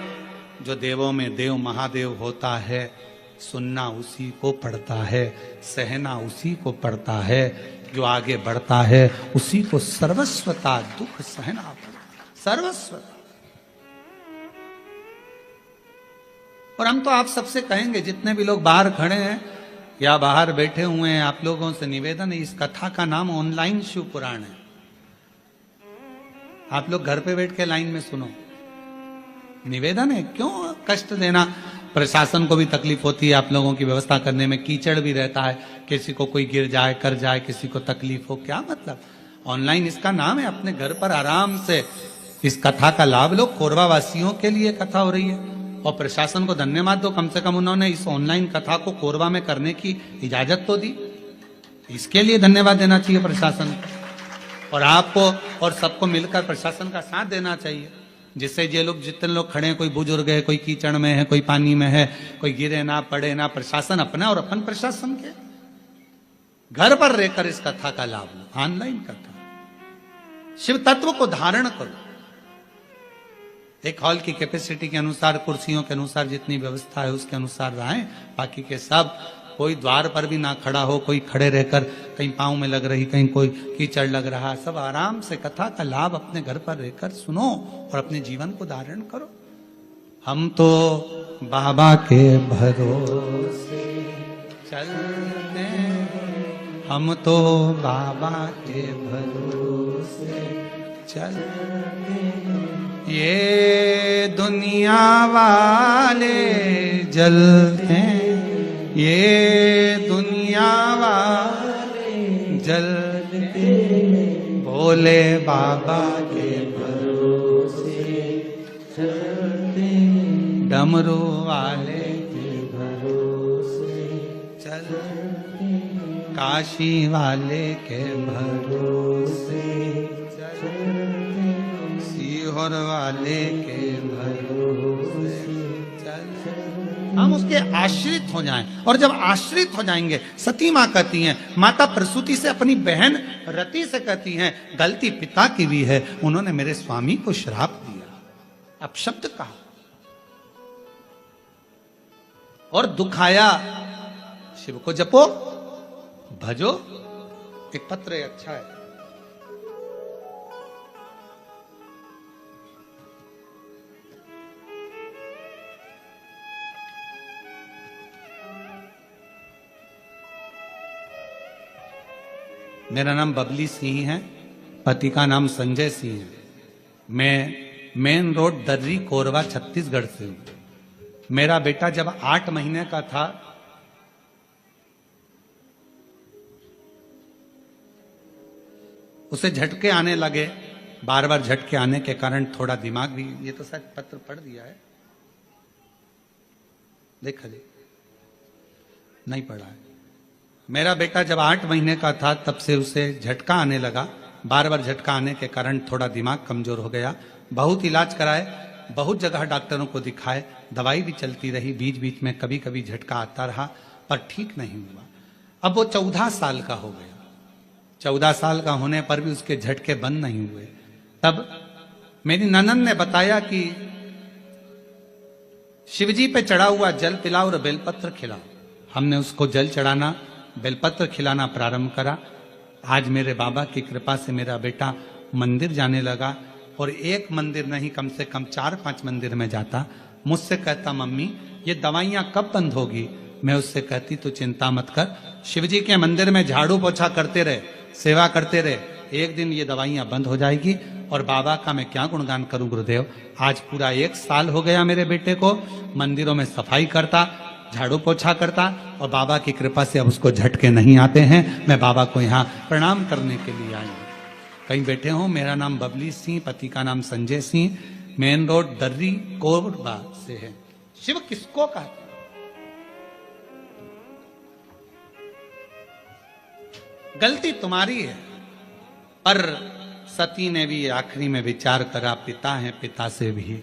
जो देवों में देव महादेव होता है, सुनना उसी को पड़ता है, सहना उसी को पड़ता है, जो आगे बढ़ता है उसी को सर्वस्वता दुख सहना पड़ता है, सर्वस्वता। और हम तो आप सबसे कहेंगे, जितने भी लोग बाहर खड़े हैं या बाहर बैठे हुए हैं, आप लोगों से निवेदन है, इस कथा का नाम ऑनलाइन शिव पुराण है। आप लोग घर पे बैठ के लाइन में सुनो, निवेदन है, क्यों कष्ट देना? प्रशासन को भी तकलीफ होती है आप लोगों की व्यवस्था करने में, कीचड़ भी रहता है, किसी को कोई गिर जाए कर जाए, किसी को तकलीफ हो, क्या मतलब? ऑनलाइन इसका नाम है, अपने घर पर आराम से इस कथा का लाभ लो। कोरबा वासियों के लिए कथा हो रही है, और प्रशासन को धन्यवाद दो, कम से कम उन्होंने इस ऑनलाइन कथा को कोरबा में करने की इजाजत तो दी, इसके लिए धन्यवाद देना चाहिए प्रशासन को। और आपको और सबको मिलकर प्रशासन का साथ देना चाहिए, जिससे ये लोग, जितने लोग खड़े हैं, कोई बुजुर्ग है, कोई कीचड़ में है, कोई पानी में है, कोई गिरे ना पड़े ना, प्रशासन अपना और अपन प्रशासन के, घर पर रहकर इस कथा का लाभ लो। ऑनलाइन कथा, शिव तत्व को धारण करो। एक हॉल की कैपेसिटी के अनुसार, कुर्सियों के अनुसार जितनी व्यवस्था है उसके अनुसार रहें, बाकी के सब, कोई द्वार पर भी ना खड़ा हो, कोई खड़े रहकर कहीं पांव में लग रही, कहीं कोई कीचड़ लग रहा, सब आराम से कथा का लाभ अपने घर पर रहकर सुनो और अपने जीवन को धारण करो। हम तो बाबा के भरोसे चलते, हम तो बाबा के भरोसे चलते, ये दुनिया वाले जलते, ये दुनिया वाले जलते, भोले बाबा के भरोसे चलते, डमरू वाले के भरोसे चलते, काशी वाले के भरोसे चलते, सीहोर वाले के भरोसे चलते। हम उसके आश्रित हो जाएं, और जब आश्रित हो जाएंगे, सती मां कहती हैं, माता प्रसूति से अपनी बहन रति से कहती हैं, गलती पिता की भी है, उन्होंने मेरे स्वामी को श्राप दिया, अपशब्द कहा और दुख आया। शिव को जपो, भजो। एक पत्र है, अच्छा है, मेरा नाम बबली सिंह है, पति का नाम संजय सिंह है। मैं मेन रोड दर्री कोरबा छत्तीसगढ़ से हूं। मेरा बेटा जब 8 महीने का था, उसे झटके आने लगे, बार बार झटके आने के कारण थोड़ा दिमाग भी, ये तो शायद पत्र पढ़ दिया है, देखा जी, नहीं पढ़ा है। मेरा बेटा जब 8 महीने का था, तब से उसे झटका आने लगा, बार बार झटका आने के कारण थोड़ा दिमाग कमजोर हो गया। बहुत इलाज कराए, बहुत जगह डॉक्टरों को दिखाए, दवाई भी चलती रही, बीच बीच में कभी कभी झटका आता रहा, पर ठीक नहीं हुआ। अब वो 14 साल का हो गया, 14 साल का होने पर भी उसके झटके बंद नहीं हुए। तब मेरी ननद ने बताया कि शिवजी पे चढ़ा हुआ जल पिलाओ और बेलपत्र खिलाओ। हमने उसको जल चढ़ाना, बेलपत्र खिलाना प्रारंभ करा। आज मेरे बाबा की कृपा से मेरा बेटा मंदिर जाने लगा, और एक मंदिर नहीं, कम से कम 4-5 मंदिर में जाता। मुझसे कहता, मम्मी ये दवाइयां कब बंद होगी? मैं उससे कहती, तू चिंता मत कर, शिवजी के मंदिर में झाड़ू पोछा करते रहे, सेवा करते रहे, एक दिन ये दवाइयां बंद हो जाएगी। और बाबा का मैं क्या गुणगान करूं गुरुदेव, आज पूरा 1 साल हो गया मेरे बेटे को, मंदिरों में सफाई करता, झाड़ू पोछा करता, और बाबा की कृपा से अब उसको झटके नहीं आते हैं। मैं बाबा को यहाँ प्रणाम करने के लिए आई हूँ। कहीं बैठे हो, मेरा नाम बबली सिंह, पति का नाम संजय सिंह, मेन रोड दर्री कोरबा से है। शिव किसको कहते हैं? गलती तुम्हारी है, पर सती ने भी आखिरी में विचार करा, पिता है, पिता से भी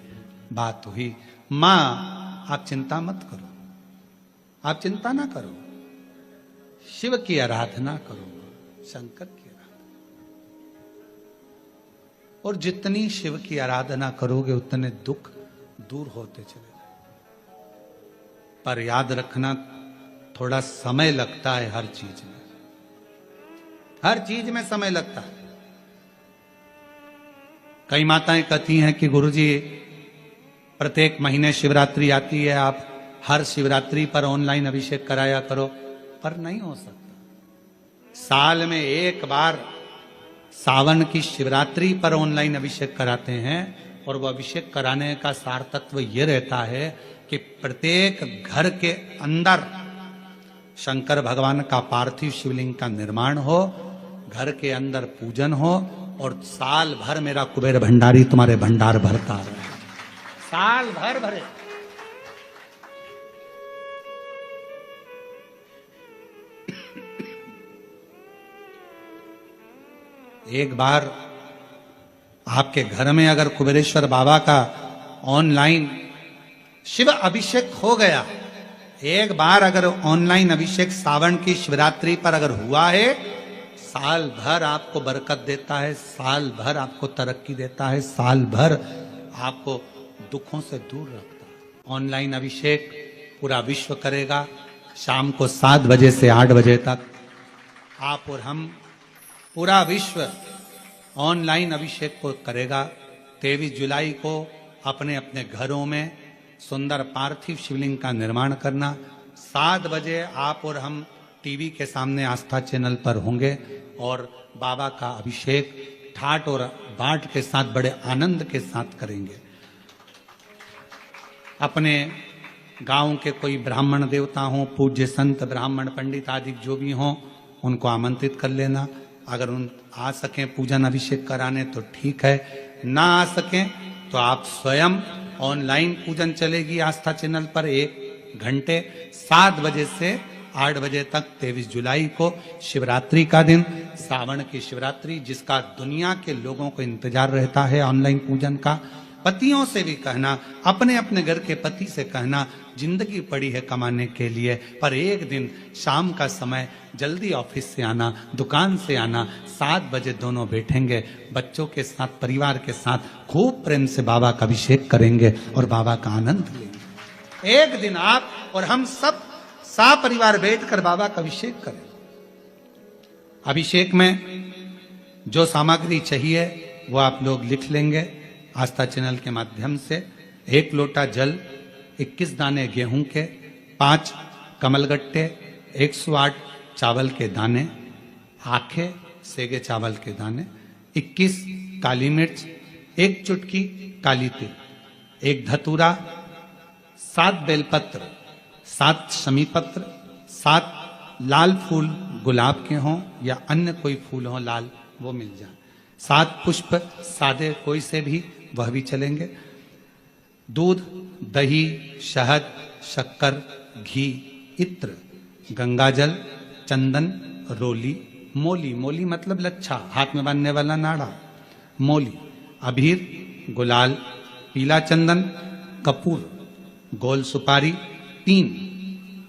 बात हुई। मां आप चिंता मत करो, आप चिंता ना करो, शिव की आराधना करो, शंकर की आराधना। और जितनी शिव की आराधना करोगे उतने दुख दूर होते चले जाएंगे। पर याद रखना, थोड़ा समय लगता है हर चीज में, हर चीज में समय लगता है। कई माताएं कहती हैं कि गुरुजी प्रत्येक महीने शिवरात्रि आती है, आप हर शिवरात्रि पर ऑनलाइन अभिषेक कराया करो, पर नहीं हो सकता। साल में एक बार सावन की शिवरात्रि पर ऑनलाइन अभिषेक कराते हैं, और वो अभिषेक कराने का सार तत्व ये रहता है कि प्रत्येक घर के अंदर शंकर भगवान का पार्थिव शिवलिंग का निर्माण हो, घर के अंदर पूजन हो, और साल भर मेरा कुबेर भंडारी तुम्हारे भंडार भरता रहे, साल भर भरे। एक बार आपके घर में अगर कुबेरेश्वर बाबा का ऑनलाइन शिव अभिषेक हो गया, एक बार अगर ऑनलाइन अभिषेक सावन की शिवरात्रि पर अगर हुआ है, साल भर आपको बरकत देता है, साल भर आपको तरक्की देता है, साल भर आपको दुखों से दूर रखता है। ऑनलाइन अभिषेक पूरा विश्व करेगा, शाम को 7 बजे से 8 बजे तक आप और हम, पूरा विश्व ऑनलाइन अभिषेक को करेगा। 23 जुलाई को अपने अपने घरों में सुंदर पार्थिव शिवलिंग का निर्माण करना। 7 बजे आप और हम टीवी के सामने आस्था चैनल पर होंगे और बाबा का अभिषेक ठाट और बाट के साथ बड़े आनंद के साथ करेंगे। अपने गांव के कोई ब्राह्मण देवता हों, पूज्य संत ब्राह्मण पंडित आदि जो भी हों, उनको आमंत्रित कर लेना। अगर उन आ सकें पूजन अभिषेक कराने तो ठीक है, ना आ सकें तो आप स्वयं ऑनलाइन पूजन चलेगी आस्था चैनल पर 1 घंटे 7 बजे से 8 बजे तक। 23 जुलाई को शिवरात्रि का दिन, सावन की शिवरात्रि, जिसका दुनिया के लोगों को इंतजार रहता है ऑनलाइन पूजन का। पतियों से भी कहना, अपने अपने घर के पति से कहना, जिंदगी पड़ी है कमाने के लिए, पर एक दिन शाम का समय जल्दी ऑफिस से आना, दुकान से आना, 7 बजे दोनों बैठेंगे, बच्चों के साथ, परिवार के साथ खूब प्रेम से बाबा का अभिषेक करेंगे और बाबा का आनंद लेंगे। एक दिन आप और हम सब परिवार बैठकर बाबा का अभिषेक करें। अभिषेक में जो सामग्री चाहिए वो आप लोग लिख लेंगे आस्था चैनल के माध्यम से। 1 लोटा जल, 21 दाने गेहूं के, 5 कमलगट्टे, 108 चावल के दाने, आखे सेगे चावल के दाने, 21 काली मिर्च, 1 चुटकी काली तिल, 1 धतूरा, 7 बेलपत्र, 7 शमी पत्र, 7 लाल फूल गुलाब के हों या अन्य कोई फूल हो लाल, वो मिल जाए, 7 पुष्प सादे कोई से भी, वह भी चलेंगे। दूध, दही, शहद, शक्कर, घी, इत्र, गंगाजल, चंदन, रोली, मोली, मोली मतलब लच्छा, हाथ में बांधने वाला नाड़ा, मोली, अबीर, गुलाल, पीला चंदन, कपूर, गोल सुपारी,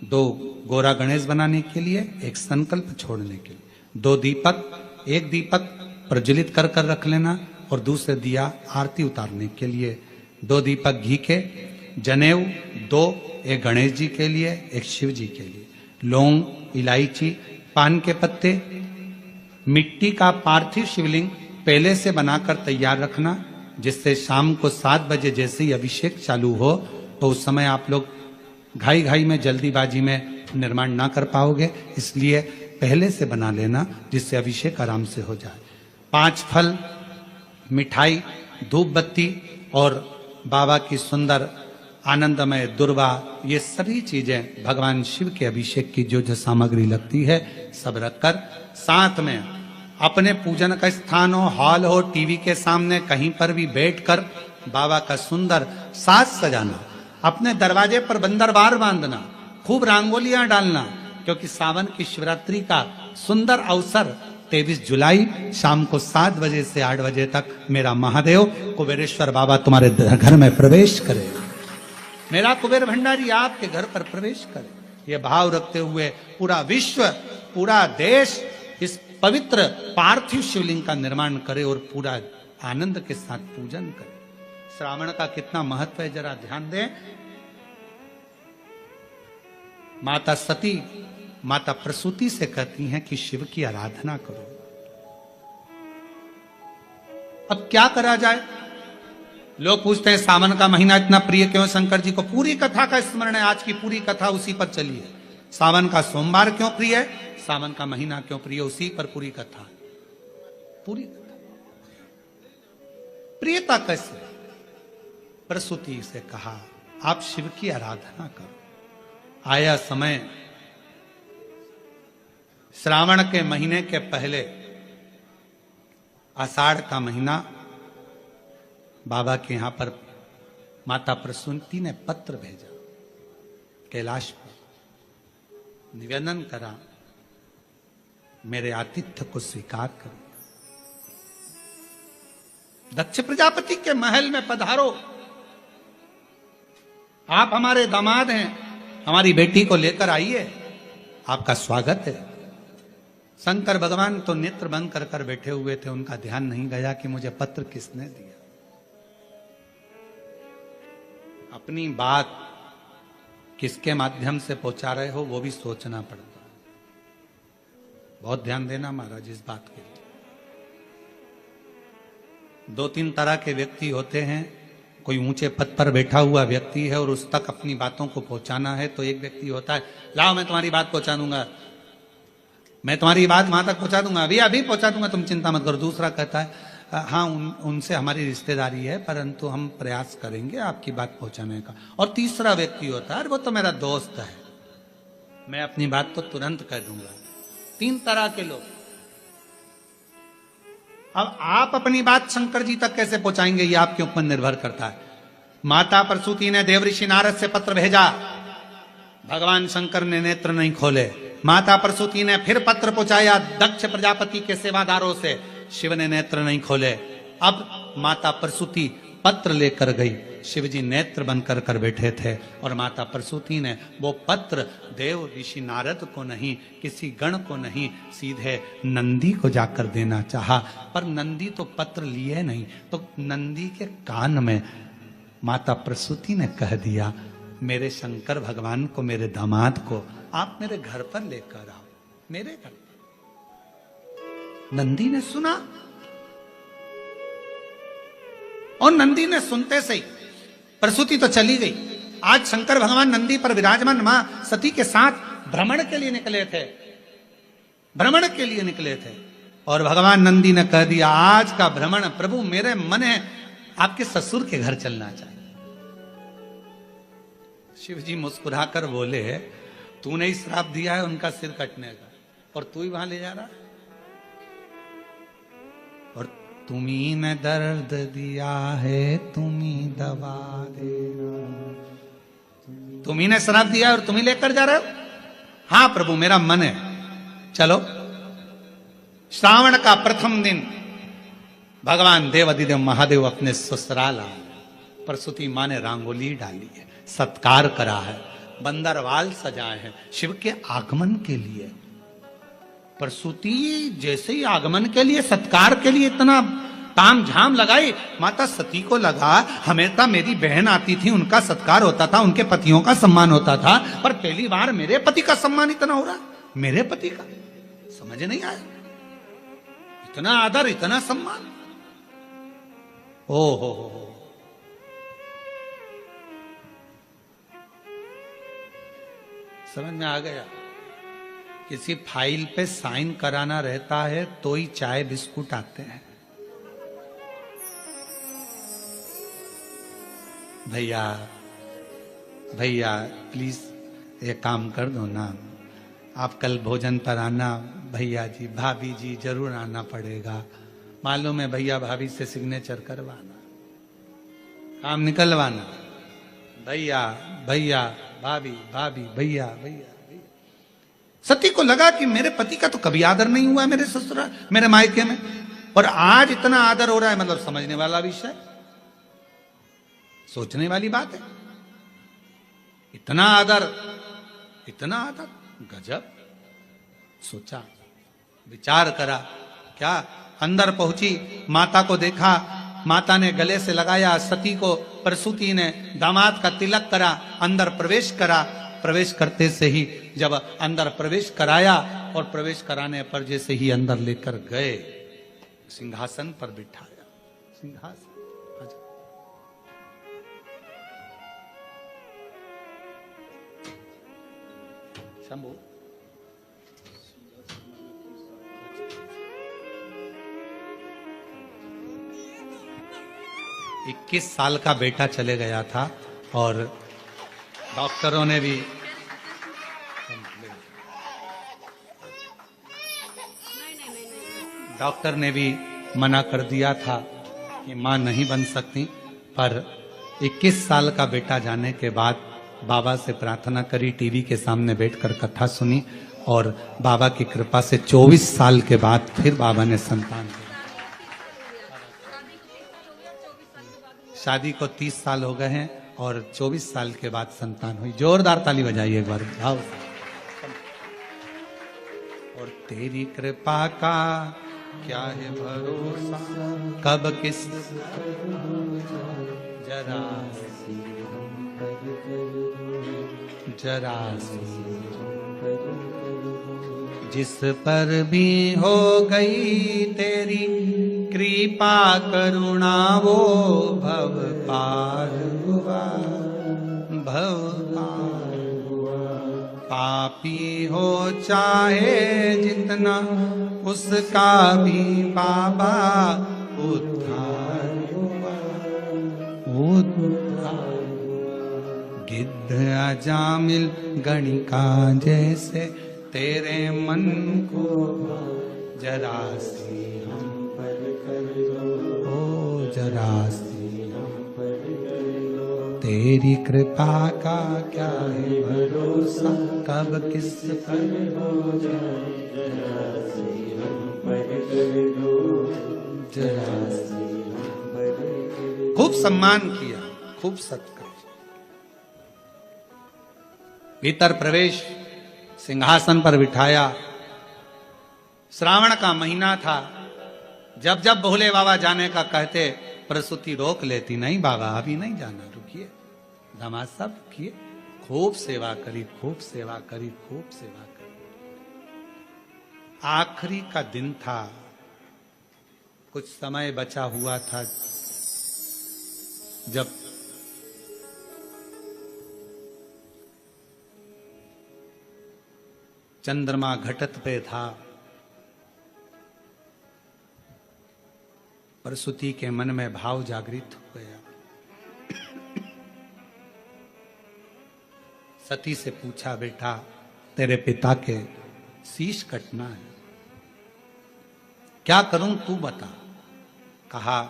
2 गोरा गणेश बनाने के लिए, 1 संकल्प छोड़ने के लिए, 2 दीपक, 1 दीपक प्रज्वलित कर कर रख लेना और दूसरे दिया आरती उतारने के लिए, 2 दीपक घी के, जनेऊ 2, 1 गणेश जी के लिए, 1 शिव जी के लिए, लौंग, इलायची, पान के पत्ते, मिट्टी का पार्थिव शिवलिंग पहले से बनाकर तैयार रखना, जिससे शाम को 7 बजे जैसे ही अभिषेक चालू हो तो उस समय आप लोग घाई घाई में, जल्दीबाजी में निर्माण ना कर पाओगे, इसलिए पहले से बना लेना जिससे अभिषेक आराम से हो जाए। 5 फल, मिठाई, धूप बत्ती और बाबा की सुंदर आनंदमय दुर्वा, ये सभी चीजें भगवान शिव के अभिषेक की जो जो सामग्री लगती है सब रखकर, साथ में अपने पूजन का स्थान हो, हॉल हो, टीवी के सामने कहीं पर भी बैठकर बाबा का सुंदर साज सजाना, अपने दरवाजे पर बंदरबार बांधना, खूब रंगोलियां डालना, क्योंकि सावन की शिवरात्रि का सुंदर अवसर 23 जुलाई शाम को 7 बजे से 8 बजे तक मेरा महादेव कुबेरेश्वर बाबा तुम्हारे घर में प्रवेश करे, मेरा कुबेर भंडारी आपके घर पर प्रवेश करे। ये भाव रखते हुए पूरा विश्व, पूरा देश इस पवित्र पार्थिव शिवलिंग का निर्माण करे और पूरा आनंद के साथ पूजन करे। श्रावण का कितना महत्व है जरा ध्यान दें। माता सती, माता प्रसूति से कहती हैं कि शिव की आराधना करो। अब क्या करा जाए? लोग पूछते हैं सावन का महीना इतना प्रिय क्यों शंकर जी को? पूरी कथा का स्मरण है, आज की पूरी कथा उसी पर चली है। सावन का सोमवार क्यों प्रिय है, सावन का महीना क्यों प्रिय, उसी पर पूरी कथा। पूरी कथा प्रियता कैसे? प्रसूति से कहा आप शिव की आराधना करो। आया समय, श्रावण के महीने के पहले आषाढ़ का महीना, बाबा के यहां पर माता प्रसूति ने पत्र भेजा, कैलाश पर निवेदन करा मेरे आतिथ्य को स्वीकार करो, दक्ष प्रजापति के महल में पधारो, आप हमारे दामाद हैं, हमारी बेटी को लेकर आइए, आपका स्वागत है। शंकर भगवान तो नेत्र बंद कर कर बैठे हुए थे, उनका ध्यान नहीं गया कि मुझे पत्र किसने दिया। अपनी बात किसके माध्यम से पहुंचा रहे हो वो भी सोचना पड़ता है। बहुत ध्यान देना महाराज इस बात के लिए। 2-3 तरह के व्यक्ति होते हैं। कोई ऊंचे पद पर बैठा हुआ व्यक्ति है और उस तक अपनी बातों को पहुंचाना है, तो एक व्यक्ति होता है लाओ मैं तुम्हारी बात पहुंचा दूंगा, मैं तुम्हारी बात वहां तक पहुंचा दूंगा, अभी पहुंचा दूंगा, तुम चिंता मत करो। दूसरा कहता है हाँ उनसे हमारी रिश्तेदारी है परंतु हम प्रयास करेंगे आपकी बात पहुंचाने का। और तीसरा व्यक्ति होता है वो तो मेरा दोस्त है, मैं अपनी बात तो तुरंत कह दूंगा। 3 तरह के लोग। अब आप अपनी बात शंकर जी तक कैसे पहुंचाएंगे ये आपके ऊपर निर्भर करता है। माता प्रसूति ने देवऋषि नारद से पत्र भेजा, भगवान शंकर ने नेत्र नहीं खोले। माता प्रसूति ने फिर पत्र पहुंचाया दक्ष प्रजापति के सेवादारों से, शिव ने नेत्र नहीं खोले। अब माता प्रसूति पत्र लेकर गई, शिव जी नेत्र बंद कर कर बैठे थे और माता प्रसूति ने वो पत्र देव ऋषि नारद को नहीं, किसी गण को नहीं, सीधे नंदी को जाकर देना चाहा। पर नंदी तो पत्र लिए नहीं, तो नंदी के कान में माता प्रसूति ने कह दिया मेरे शंकर भगवान को, मेरे दामाद को आप मेरे घर पर लेकर आओ, मेरे घर। नंदी ने सुना और नंदी ने सुनते से ही प्रसूति तो चली गई। आज शंकर भगवान नंदी पर विराजमान मां सती के साथ भ्रमण के लिए निकले थे, भ्रमण के लिए निकले थे। और भगवान नंदी ने कह दिया आज का भ्रमण प्रभु मेरे मन है आपके ससुर के घर चलना चाहिए। शिव जी मुस्कुराकर बोले तूने ही श्राप दिया है उनका सिर कटने का और तू ही वहां ले जा रहा है, और तुम्ही ने दर्द दिया है तुम्ही दवा देना, तुम्ही ने श्राप दिया और तुम्ही लेकर जा रहे हो। हाँ प्रभु मेरा मन है, चलो। श्रावण का प्रथम दिन भगवान देवाधिदेव महादेव अपने ससुराल आए। प्रसूति मां ने रंगोली डाली है, सत्कार करा है, बंदरवाल सजाए हैं शिव के आगमन के लिए। प्रसूति जैसे ही आगमन के लिए, सत्कार के लिए इतना ताम झाम लगाई, माता सती को लगा हमेशा मेरी बहन आती थी उनका सत्कार होता था, उनके पतियों का सम्मान होता था, पर पहली बार मेरे पति का सम्मान इतना हो रहा, मेरे पति का समझ नहीं आया। इतना आदर, इतना सम्मान, ओ हो। समझ में आ गया। किसी फाइल पे साइन कराना रहता है तो ही चाय बिस्कुट आते हैं। भैया भैया प्लीज ये काम कर दो ना, आप कल भोजन पर आना। भैया जी भाभी जी जरूर आना पड़ेगा, मालूम है भैया भाभी से सिग्नेचर करवाना, काम निकलवाना। भैया भैया भाभी भाभी भैया भैया भैया। सती को लगा कि मेरे पति का तो कभी आदर नहीं हुआ मेरे ससुराल मेरे मायके में, और आज इतना आदर हो रहा है, मतलब समझने वाला विषय, सोचने वाली बात है। इतना आदर, इतना आदर, गजब। सोचा, विचार करा, क्या अंदर पहुंची, माता को देखा, माता ने गले से लगाया सती को, प्रसूति ने दामाद का तिलक करा, अंदर प्रवेश करा। प्रवेश करते से ही जब अंदर प्रवेश कराया और प्रवेश कराने पर जैसे ही अंदर लेकर गए, सिंहासन पर बिठाया। सिंहासन शंभू 21 साल का बेटा चले गया था और डॉक्टरों ने भी मना कर दिया था कि मां नहीं बन सकती, पर 21 साल का बेटा जाने के बाद बाबा से प्रार्थना करी, टीवी के सामने बैठकर कथा सुनी और बाबा की कृपा से 24 साल के बाद फिर बाबा ने संतान दी। शादी को 30 साल हो गए हैं और 24 साल के बाद संतान हुई। जोरदार ताली बजाइए एक बार भाव। और तेरी कृपा का क्या है भरोसा, कब किस जरा जरा जिस पर भी हो गई तेरी कृपा करुणा, वो भव पार हुआ, भव पार हुआ। पापी हो चाहे जितना उसका भी बाबा उद्धार हुआ, उद्धार। गिद्ध अजामिल गणिका जैसे तेरे मन को जरा सी हम पर कर दो, ओ जरा सी हम पर कर दो। तेरी कृपा का क्या है भरोसा, कब किस पर हो जाए, जरा सी हम पर कर दो, जरा सी हम पर कर दो। खूब सम्मान किया, खूब सत्कार। भीतर प्रवेश, सिंहासन पर बिठाया। श्रावण का महीना था, जब जब भोले बाबा जाने का कहते प्रसूति रोक लेती, नहीं बाबा अभी नहीं जाना, रुकिए। दामाद साहब रुकिए। खूब सेवा करी, खूब सेवा करी, खूब सेवा करी। आखिरी का दिन था, कुछ समय बचा हुआ था, जब चंद्रमा घटत पे था। प्रसूति के मन में भाव जागृत हो गया। सती से पूछा, बेटा तेरे पिता के शीश कटना है, क्या करूं तू बता। कहा,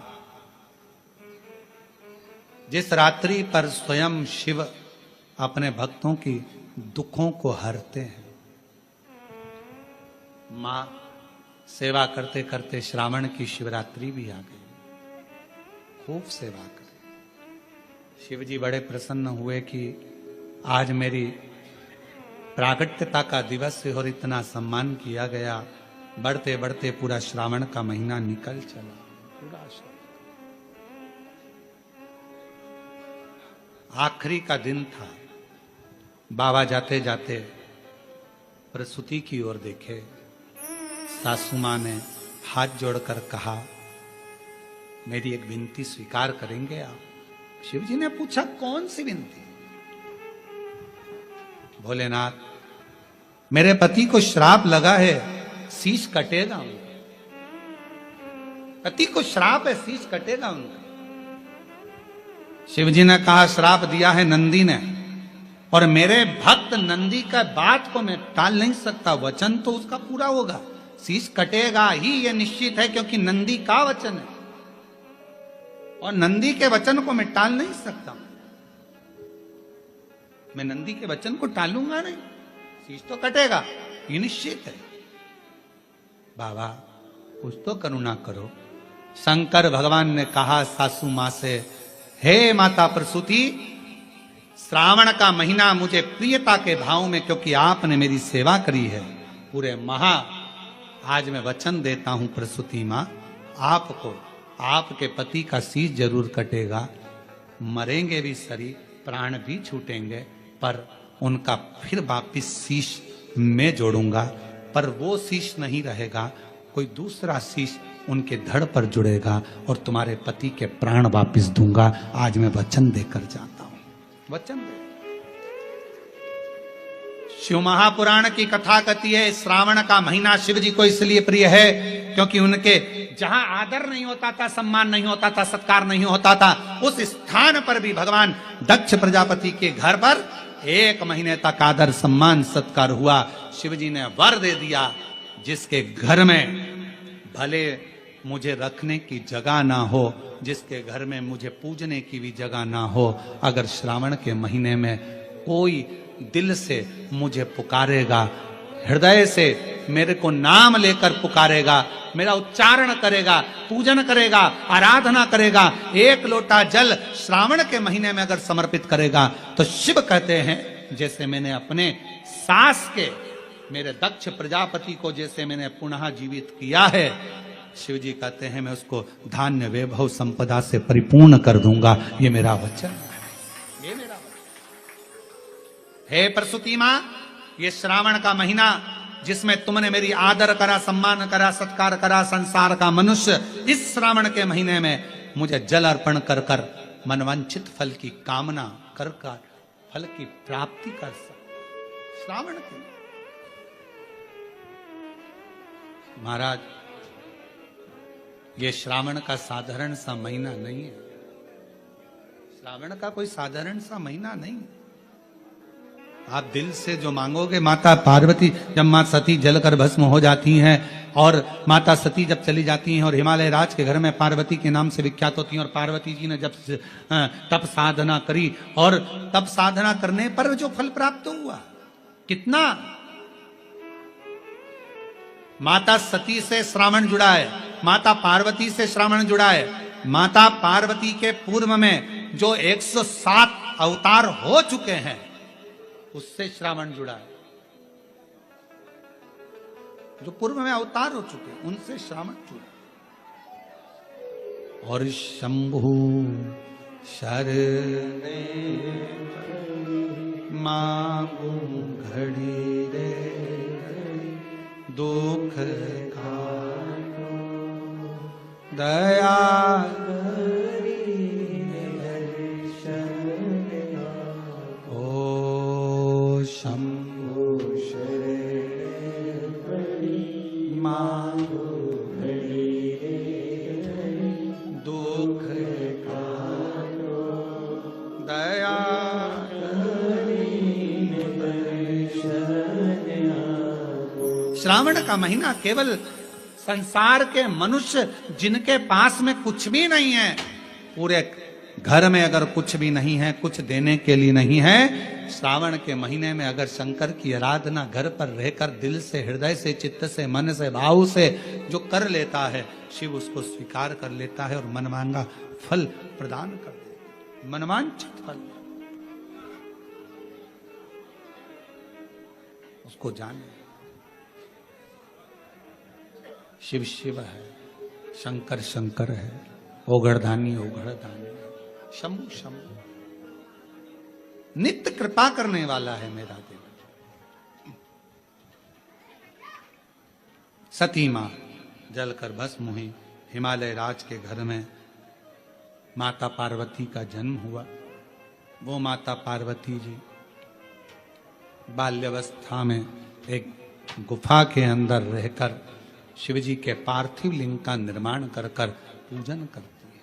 जिस रात्रि पर स्वयं शिव अपने भक्तों की दुखों को हरते हैं, मां सेवा करते करते श्रावण की शिवरात्रि भी आ गई, खूब सेवा करी। शिव जी बड़े प्रसन्न हुए कि आज मेरी प्रागट्यता का दिवस है और इतना सम्मान किया गया। बढ़ते बढ़ते पूरा श्रावण का महीना निकल चला, पूरा आखिरी का दिन था। बाबा जाते जाते प्रसूति की ओर देखे। सासू मां ने हाथ जोड़कर कहा, मेरी एक विनती स्वीकार करेंगे आप। शिव जी ने पूछा, कौन सी विनती। भोलेनाथ, मेरे पति को श्राप लगा है, शीश कटेगा उनका। पति को श्राप है, शीश कटेगा उनका। शिव जी ने कहा श्राप दिया है नंदी ने, और मेरे भक्त नंदी का बात को मैं टाल नहीं सकता, वचन तो उसका पूरा होगा, शीश कटेगा ही ये निश्चित है, क्योंकि नंदी का वचन है और नंदी के वचन को मैं टाल नहीं सकता। मैं नंदी के वचन को टालूंगा नहीं, शीश तो कटेगा, ये निश्चित है। बाबा कुछ तो करुणा करो। शंकर भगवान ने कहा सासू मां से, हे माता प्रसूति, श्रावण का महीना मुझे प्रियता के भाव में, क्योंकि आपने मेरी सेवा करी है पूरे आज मैं वचन देता हूं प्रसूति मां, आपको आपके पति का शीश जरूर कटेगा, मरेंगे भी शरीर, प्राण भी छूटेंगे, पर उनका फिर वापिस शीश मैं जोड़ूंगा, पर वो शीश नहीं रहेगा, कोई दूसरा शीश उनके धड़ पर जुड़ेगा और तुम्हारे पति के प्राण वापिस दूंगा। आज मैं वचन देकर जाता हूं, वचन दे। शिव महापुराण की कथा कहती है श्रावण का महीना शिव जी को इसलिए प्रिय है क्योंकि उनके जहां आदर नहीं होता था, सम्मान नहीं होता था, सत्कार नहीं होता था, उस स्थान पर भी भगवान दक्ष प्रजापति के घर पर 1 महीने तक आदर सम्मान सत्कार हुआ। शिव जी ने वर दे दिया, जिसके घर में भले मुझे रखने की जगह ना हो, जिसके घर में मुझे पूजने की भी जगह ना हो, अगर श्रावण के महीने में कोई दिल से मुझे पुकारेगा, हृदय से मेरे को नाम लेकर पुकारेगा, मेरा उच्चारण करेगा, पूजन करेगा, आराधना करेगा, 1 लोटा जल श्रावण के महीने में अगर समर्पित करेगा, तो शिव कहते हैं जैसे मैंने अपने सास के, मेरे दक्ष प्रजापति को जैसे मैंने पुनः जीवित किया है, शिव जी कहते हैं मैं उसको धान्य वैभव संपदा से परिपूर्ण कर दूंगा। ये मेरा वचन है, ये मेरा वचन। हे प्रसूति मां, ये श्रावण का महीना जिसमें तुमने मेरी आदर करा, सम्मान करा, सत्कार करा, संसार का मनुष्य इस श्रावण के महीने में मुझे जल अर्पण कर कर मनवांछित फल की कामना कर कर फल की प्राप्ति कर सक। श्रावण के महाराज, ये श्रावण का साधारण सा महीना नहीं है, श्रावण का कोई साधारण सा महीना नहीं। आप दिल से जो मांगोगे, माता पार्वती जब मां सती जलकर भस्म हो जाती हैं और माता सती जब चली जाती हैं और हिमालय राज के घर में पार्वती के नाम से विख्यात होती हैं, और पार्वती जी ने जब तप साधना करी और तप साधना करने पर जो फल प्राप्त हुआ, कितना माता सती से श्रावण जुड़ा है, माता पार्वती से श्रावण जुड़ा है। माता पार्वती के पूर्व में जो 107 अवतार हो चुके हैं उससे श्रावण जुड़ा है, जो पूर्व में अवतार हो चुके हैं उनसे श्रावण जुड़ा। और शंभु शरणे मांगू घड़ी रे, दुख काटो दया शंभु शरणे मांगो घड़ी रे, दुख काटो दया श्रावण का महीना केवल संसार के मनुष्य जिनके पास में कुछ भी नहीं है, पूरे घर में अगर कुछ भी नहीं है, कुछ देने के लिए नहीं है, श्रावण के महीने में अगर शंकर की आराधना घर पर रहकर दिल से, हृदय से, चित्त से, मन से, भाव से जो कर लेता है, शिव उसको स्वीकार कर लेता है और मनमांगा फल प्रदान कर देता है, मनवांछित फल उसको जाने। शिव शिव है, शंकर शंकर है, ओघड़दानी ओघड़दानी, शंभु शंभु, नित्य कृपा करने वाला है मेरा देव। सती मां जलकर भस्म हुई, हिमालय राज के घर में माता पार्वती का जन्म हुआ। वो माता पार्वती जी बाल्यावस्था में एक गुफा के अंदर रहकर शिव जी के पार्थिव लिंग का निर्माण कर कर पूजन करती है,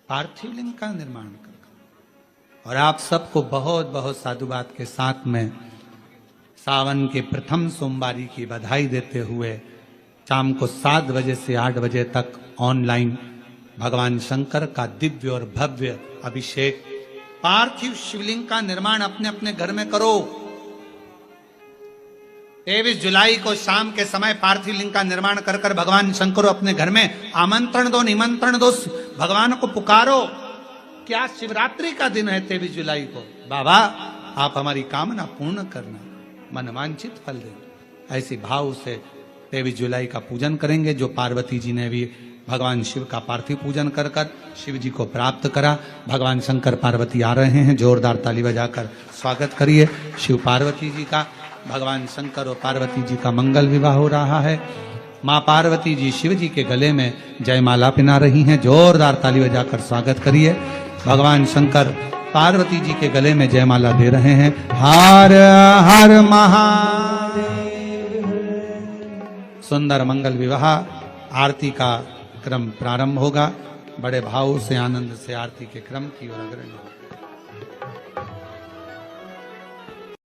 पार्थिव लिंग का निर्माण कर कर। और आप सबको बहुत बहुत साधुवाद के साथ में सावन के प्रथम सोमवारी की बधाई देते हुए शाम को 7 बजे से 8 बजे तक ऑनलाइन भगवान शंकर का दिव्य और भव्य अभिषेक, पार्थिव शिवलिंग का निर्माण अपने अपने घर में करो। 23 जुलाई को शाम के समय पार्थिव लिंग का निर्माण कर कर भगवान शंकर अपने घर में आमंत्रण दो, निमंत्रण दो, भगवान को पुकारो। क्या शिवरात्रि का दिन है 23 जुलाई को, बाबा आप हमारी कामना पूर्ण करना, मनवांछित फल देना। ऐसी भाव से 23 जुलाई का पूजन करेंगे। जो पार्वती जी ने भी भगवान शिव का पार्थिव पूजन कर कर शिव जी को प्राप्त करा। भगवान शंकर पार्वती आ रहे हैं, जोरदार ताली बजाकर स्वागत करिए शिव पार्वती जी का। भगवान शंकर और पार्वती जी का मंगल विवाह हो रहा है। माँ पार्वती जी शिव जी के गले में जयमाला पहना रही हैं, जोरदार ताली बजाकर स्वागत करिए। भगवान शंकर पार्वती जी के गले में जयमाला दे रहे हैं। हर हर महादेव। सुंदर मंगल विवाह आरती का क्रम प्रारंभ होगा। बड़े भाव से आनंद से आरती के क्रम की ओर अग्रणी होगा।